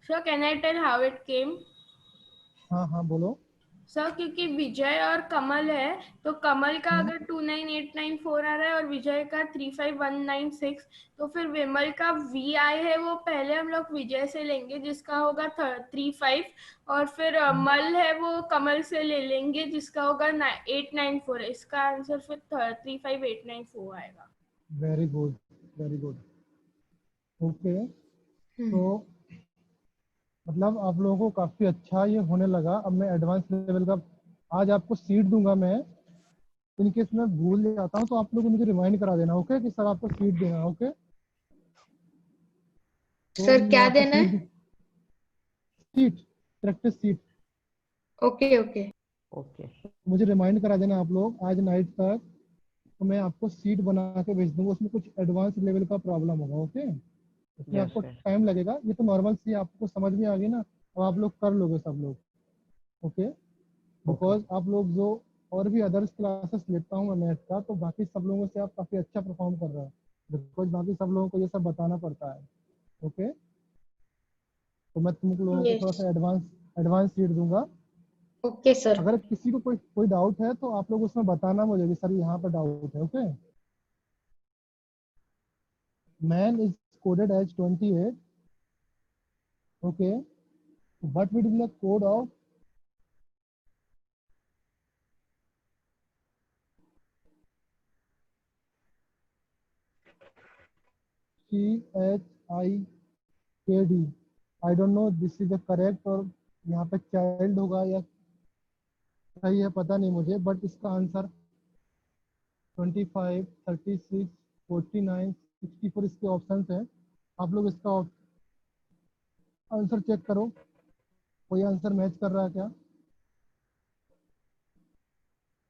Sir, can I tell how it came? हाँ हाँ बोलो. सर क्योंकि विजय और कमल है, तो कमल का अगर 29894 आ रहा है और विजय का 35196, तो फिर विमल का वी आई है वो पहले हम लोग विजय से लेंगे जिसका होगा 35, और फिर मल है वो कमल से ले लेंगे जिसका होगा 894 है। इसका आंसर फिर 35894 आएगा। Very good, very good. Okay. तो मतलब आप लोगों को काफी अच्छा ये होने लगा. अब मैं एडवांस लेवल का आज आपको सीट दूंगा. मैं इनकेस मैं भूल जाता हूँ तो आप लोग मुझे रिमाइंड करा देना. ओके कि सर आपको सीट देना. ओके. तो सर मैं क्या आपको देना है? Seat, practice seat. Okay okay okay. मुझे रिमाइंड करा देना आप लोग आज नाइट तक, तो मैं आपको सीट बना के भेज दूंगा. उसमें कुछ एडवांस लेवल का प्रॉब्लम होगा. ओके. उसमें Yes, आपको sir. टाइम लगेगा. ये तो नॉर्मल सी आपको समझ में आ गई ना, अब आप लोग कर लोगे सब लोग. ओके. बिकॉज आप लोग जो और भी अदर्स क्लासेस लेता हूँ मैं मैथ का, तो बाकी सब लोगों से आप काफी अच्छा परफॉर्म कर रहे हैं. बिकॉज बाकी सब लोगों को ये सब बताना पड़ता है. ओके. तो मैं तुम लोगों को थोड़ा यस सा एडवांस सीट दूंगा. Okay sir. अगर किसी को कोई डाउट है तो आप लोग उसमें बताना मुझे कि सर यहाँ पर डाउट है. Okay. Man is coded as 28. Okay. What will be the code of CHIKD? I don't know this is the correct, और यहाँ पे चाइल्ड होगा या सही है पता नहीं मुझे, बट इसका आंसर 25, 36, 49, 64 इसके ऑप्शंस हैं. आप लोग इसका आंसर चेक करो, कोई आंसर मैच कर रहा है क्या?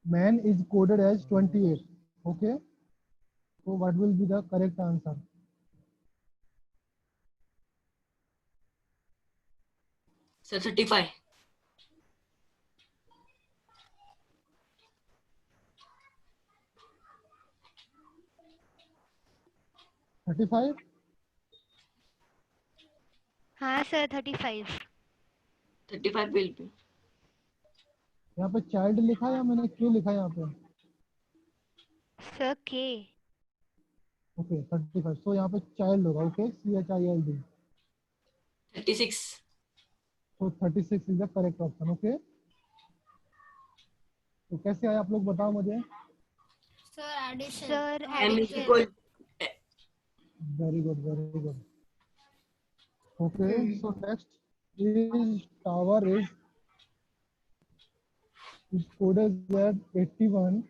Man is coded as 28. Okay. So what will be the correct answer? Sir, 35. 35. हाँ सर 35। 35 will be. यहाँ पे चाइल्ड लिखा है या मैंने क्यों लिखा है यहाँ पे? सर के। ओके 35. तो यहाँ पे चाइल्ड होगा. ओके. CHILD. 36. तो 36 is the correct option. Okay. तो कैसे आए आप लोग बताओ मुझे. Sir, addition. Sir M is addition. equal. Very good, very good. Okay. So next is tower is coded as 81.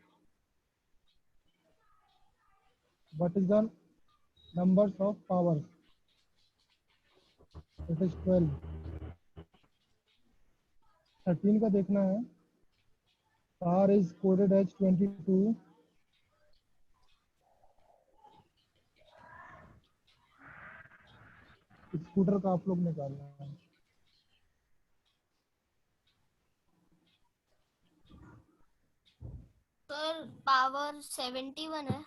What is the numbers of powers? It is 12. 13 का देखना है। Car is coded as 22। Scooter का आप लोग निकालना है। Sir power 71 है।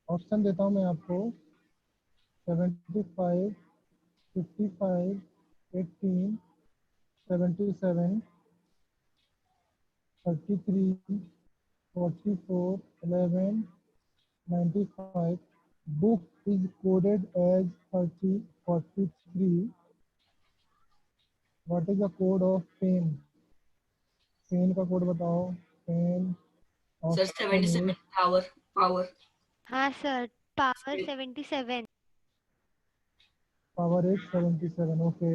Option देता हूँ मैं आपको। 75, 55, 18, 77, 33, 44, 11, 95. Book is coded as 30, 43. What is the code of pen? Pen का कोड बताओ। Pen Sir, 77 power. हाँ sir, power 77। Power 877। Okay.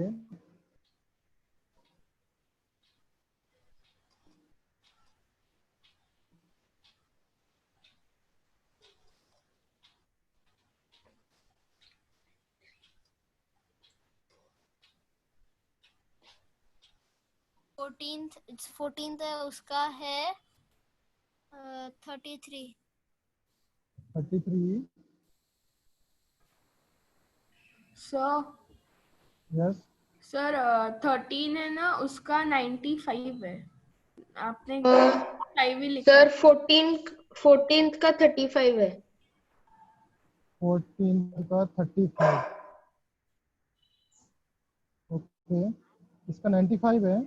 Fourteenth है, उसका है 33। 33। Sir yes. सर 13 है ना, उसका 95 है। आपने 5 ही लिखा सर है। 14th का 35 है। 14 का 35। ओके, इसका 95 है।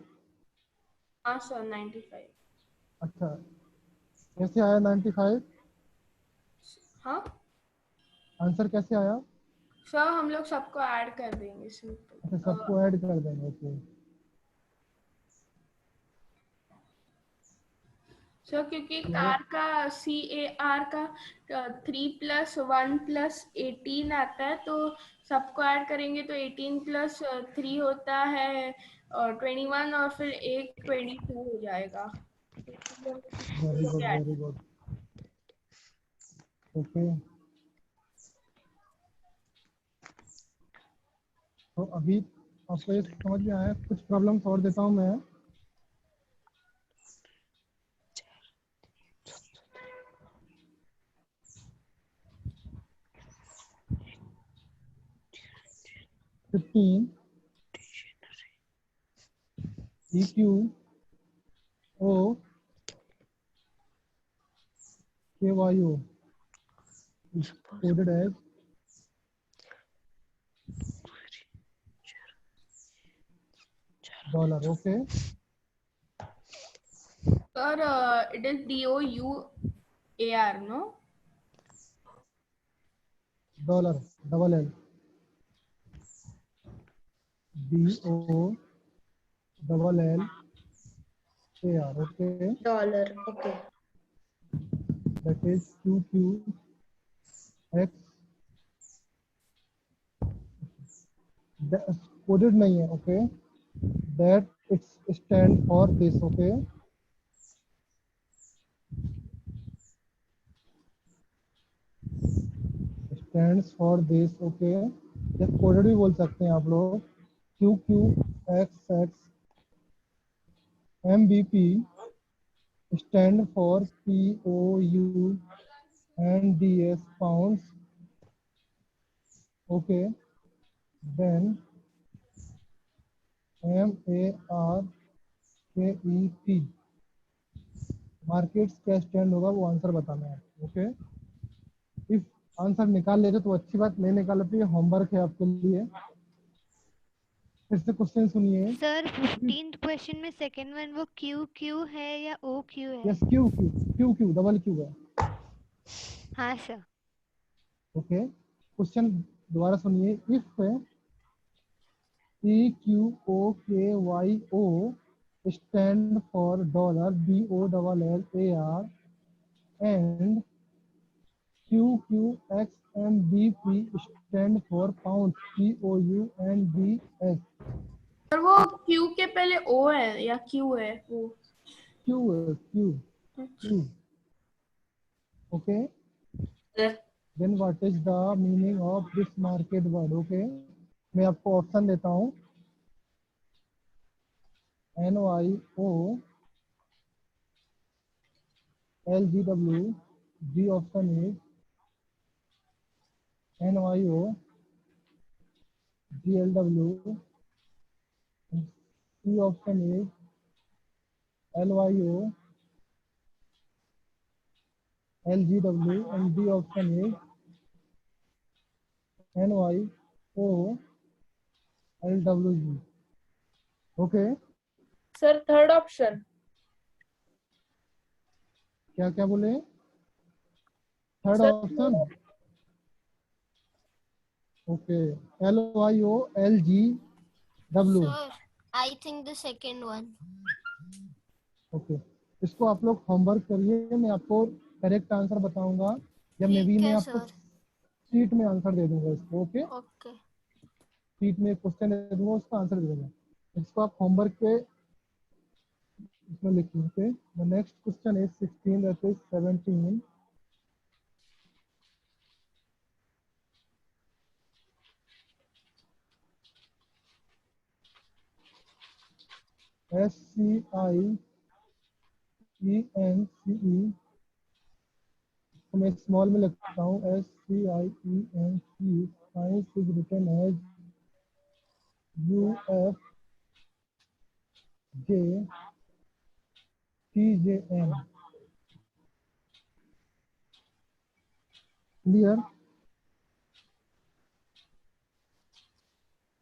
हाँ सर 95। अच्छा, कैसे आया 95? हाँ आंसर कैसे आया? सर, हम लोग सबको ऐड कर देंगे अच्छा, सिंपल। सबको ऐड कर देंगे। ओके। सर क्योंकि कार का CAR का 3+1+18 आता है, तो सबको ऐड करेंगे तो 18+3 होता है और 21, और फिर एक 22 हो जाएगा। Very good, very good. Okay, तो अभी आपको ये समझ में आया। कुछ प्रॉब्लम्स और देता हूँ मैं। Fifteen EQO KYO is coded as dollar. Okay. Sir, it is DOUAR, no? Dollar, double L. DO double L AR. Okay. $. Okay. That is QQX. Coded नहीं है. Okay. That it's stand for this. Okay. Stands for this. Okay. या coded भी बोल सकते हैं आप लोग। QQXX MVP stand for POUNDS pounds. Okay. Then MARKET markets क्या स्टैंड होगा वो आंसर बताना है। ओके, इफ आंसर निकाल लेते तो अच्छी बात, नहीं निकाले तो ये होमवर्क है आपके लिए। फिर से क्वेश्चन सुनिए। सर 15th क्वेश्चन में सेकंड वन वो QQ है या OQ है? यस, QQ डबल क्यू है। हाँ सर। ओके, क्वेश्चन दोबारा सुनिए। If EQOKYO stand for dollar BOLLAR and QQXMBP stand for pounds POUNDS। Sir वो Q के पहले O है या Q है वो? Q। Okay. Sir, Then what is the meaning of this market word? Okay. मैं आपको ऑप्शन देता हूँ, NYO LGW, B option is NYO GLW, C option is LYO LGW, and D option is NYO LWG. Okay, sir third option. क्या क्या बोले? Third sir option, okay, LYO LGW, Sir, I think the second one. Okay. इसको आप लोग homework करिए, मैं आपको correct answer बताऊंगा या मे बी ठीक मैं है आपको सर। शीट में आंसर दे दूंगा इसको। Okay, okay. शीट में क्वेश्चन दे दूंगा, उसका आंसर दे दूंगा। इसको आप होमवर्क पे इसमें लिख लीजिए। The next question is 16, that is 17। SCIENCE, तो मैं स्मॉल में लिखता हूँ SCIENCE। Science is written as UFJTJN। Clear?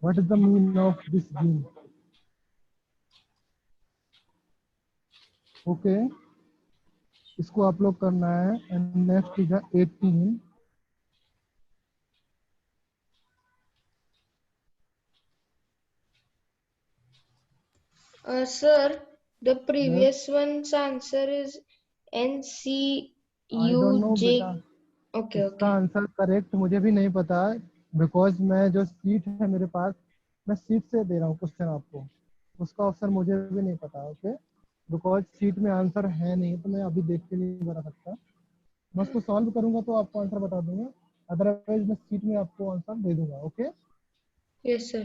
What is the meaning of this gene? Okay, इसको आप लोग करना है। And next is 18। Sir, the previous one's answer is I don't know NCUJ. बेटा, Okay, इसका okay. आंसर करेक्ट मुझे भी नहीं पता है, बिकॉज मैं जो सीट है मेरे पास, मैं सीट से दे रहा हूँ क्वेश्चन आपको, उसका ऑप्शन मुझे भी नहीं पता। ओके, बिकॉज सीट में आंसर है नहीं, तो मैं अभी देख के नहीं बता सकता। मैं उसको सॉल्व करूंगा तो आपको आंसर बता दूंगा, अदरवाइज मैं सीट में आपको आंसर दे दूंगा। Okay Yes, sir.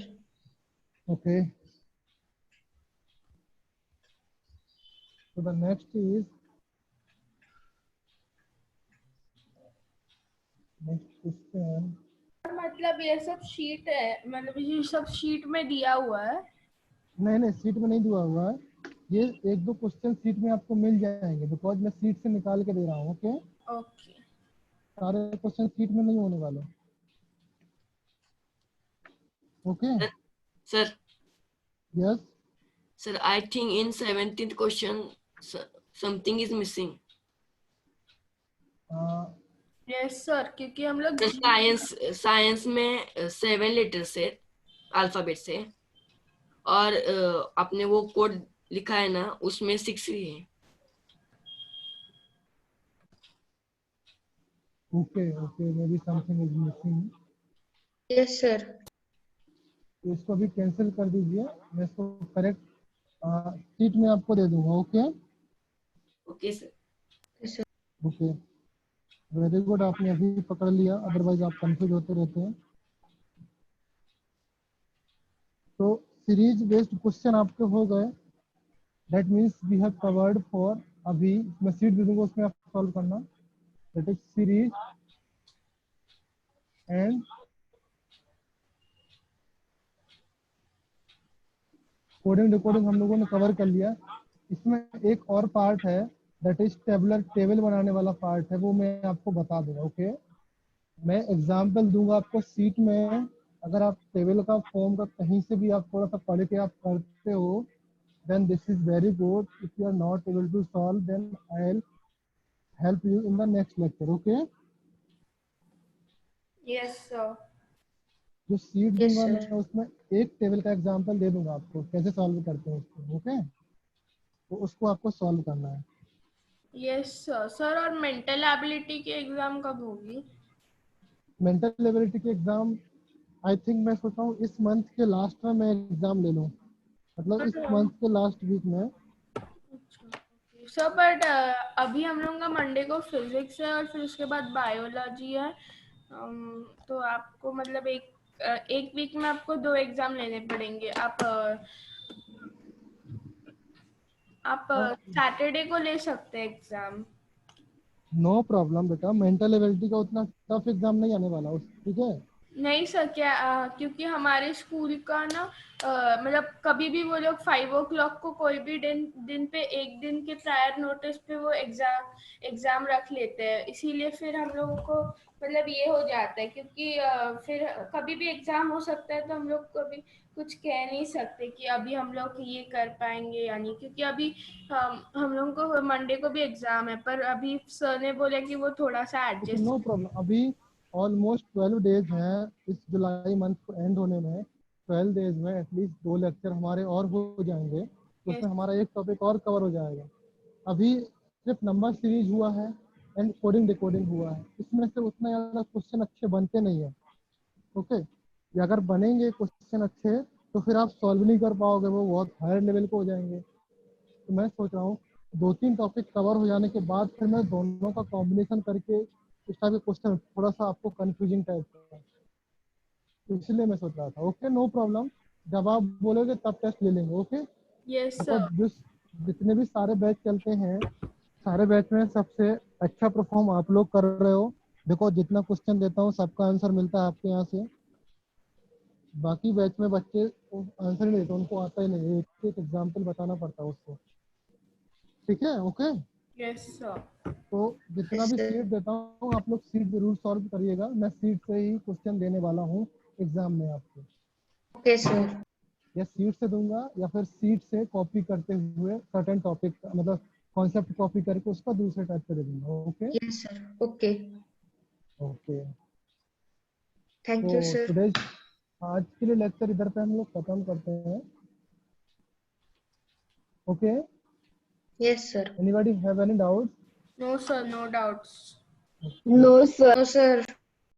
Okay, so the next is next question। मतलब ये सब शीट है, मतलब ये सब शीट में दिया हुआ है। नहीं नहीं, सीट में नहीं दिया हुआ है, ये एक दो क्वेश्चन सीट में आपको मिल जाएंगे, बिकॉज मैं सीट से निकाल के दे रहा हूँ। Okay, okay. सारे क्वेश्चन सीट में नहीं होने वाले। Okay, Sir, yes, sir, I think in 17th question something is missing. Yes sir, क्योंकि हम लोग सर साइंस में 7 लेटर्स है अल्फाबेट से, और आपने वो कोड लिखा है ना, उसमें 6 ही है। Okay okay, may be something is missing. Yes, sir. तो इसको भी कैंसिल कर दीजिए, मैं इसको करेक्ट सीट में आपको दे दूंगा। Okay okay sir. Yes, sir. Okay, very good, आपने अभी पकड़ लिया, अदरवाइज आप कंफ्यूज होते रहते हैं। तो सीरीज बेस्ड क्वेश्चन आपके हो गए, that means we have covered four, अभी मैं सीट दे दूंगा, उसमें आप सॉल्व करना, that is series and coding decoding हम लोगों ने कवर कर लिया। इसमें एक और पार्ट है, दैट इज टेबल बनाने वाला पार्ट है, वो मैं आपको बता दूंगा। ओके, मैं एग्जांपल दूंगा आपको सीट में, अगर आप टेबल का फॉर्म का कहीं से भी आप थोड़ा सा पढ़ के आप करते हो, then this is very good. If you are not able to solve, then I'll help you in the next lecture. Okay, yes sir. जो सीट Yes, दूंगा sir. मैं उसमें एक टेबल का एग्जांपल दे दूंगा आपको, कैसे सॉल्व करते हैं उसको। ओके, तो उसको आपको सॉल्व करना है। Yes sir. सर, और मेंटल एबिलिटी की एग्जाम कब होगी? मेंटल एबिलिटी की एग्जाम आई थिंक, मैं सोच रहा हूँ इस मंथ के लास्ट में मैं एग्जाम ले लूँ, मतलब इस मंथ के लास्ट वीक में। सर बट अभी हम लोगों का मंडे को फिजिक्स है और फिर उसके बाद बायोलॉजी है। तो आपको मतलब एक एक वीक में आपको 2 एग्जाम लेने पड़ेंगे। आप सैटरडे को ले सकते हैं एग्जाम। नो प्रॉब्लम बेटा, मेंटल एबिलिटी का उतना टफ एग्जाम नहीं आने वाला ठीक है। नहीं सर, क्योंकि हमारे स्कूल का ना मतलब कभी भी वो लोग 5 o'clock को कोई भी दिन पे एक दिन के प्रायर नोटिस पे वो एग्जाम रख लेते हैं, इसीलिए फिर हम लोगों को मतलब ये हो जाता है, क्योंकि फिर कभी भी एग्जाम हो सकता है, तो हम लोग कभी कुछ कह नहीं सकते कि अभी हम लोग ये कर पाएंगे या नहीं, क्योंकि अभी हम लोगों को मंडे को भी एग्जाम है, पर अभी सर ने बोला कि वो थोड़ा सा एडजस्ट। नो प्रॉब्लम, अभी ऑलमोस्ट 12 डेज हैं इस जुलाई मंथ को एंड होने में। 12 डेज में एटलीस्ट 2 लेक्चर हमारे और हो जाएंगे, उसमें हमारा एक टॉपिक और कवर हो जाएगा। अभी सिर्फ नंबर सीरीज हुआ है एंड कोडिंग डिकोडिंग हुआ है, इसमें से उतना ज़्यादा क्वेश्चन अच्छे बनते नहीं है। ओके, अगर बनेंगे क्वेश्चन अच्छे तो फिर आप सॉल्व नहीं कर पाओगे, वो बहुत हायर लेवल पे हो जाएंगे। तो मैं सोच रहा हूँ 2-3 टॉपिक कवर हो जाने के बाद फिर मैं दोनों का कॉम्बिनेशन करके इस टाइप के क्वेश्चन, थोड़ा सा आपको कंफ्यूजिंग टाइप का, तो इसलिए मैं सोच रहा था। ओके, नो प्रॉब्लम, जब आप बोलोगे तब टेस्ट ले लेंगे। ओके, यस देखो सर। जितने भी सारे बैच चलते हैं, सारे बैच में सबसे अच्छा परफॉर्म आप लोग कर रहे हो। देखो जितना क्वेश्चन देता हूँ सबका आंसर मिलता है आपके यहाँ से। बाकी बैच में बच्चे आंसर नहीं देते, उनको आता ही नहीं, एक एक एग्जाम्पल बताना पड़ता है उसको। ठीक है, ओके। Yes sir. तो जितना भी सीट देता हूँ आप लोग सीट जरूर सॉल्व करिएगा, मैं सीट से ही क्वेश्चन देने वाला हूँ एग्जाम में आपको। Okay sir. या सीट से दूंगा या फिर सीट से कॉपी करते हुए सर्टेन टॉपिक, मतलब कॉन्सेप्ट कॉपी करके उसका दूसरे टाइप से दे दूंगा। Okay yes sir. Okay, okay. Thank तो यू सर। टुडे आज के लिए लेक्चर इधर पे हम लोग खत्म करते हैं। Okay, yes sir. Anybody have any doubt? No sir, no doubts. No, sir. No sir.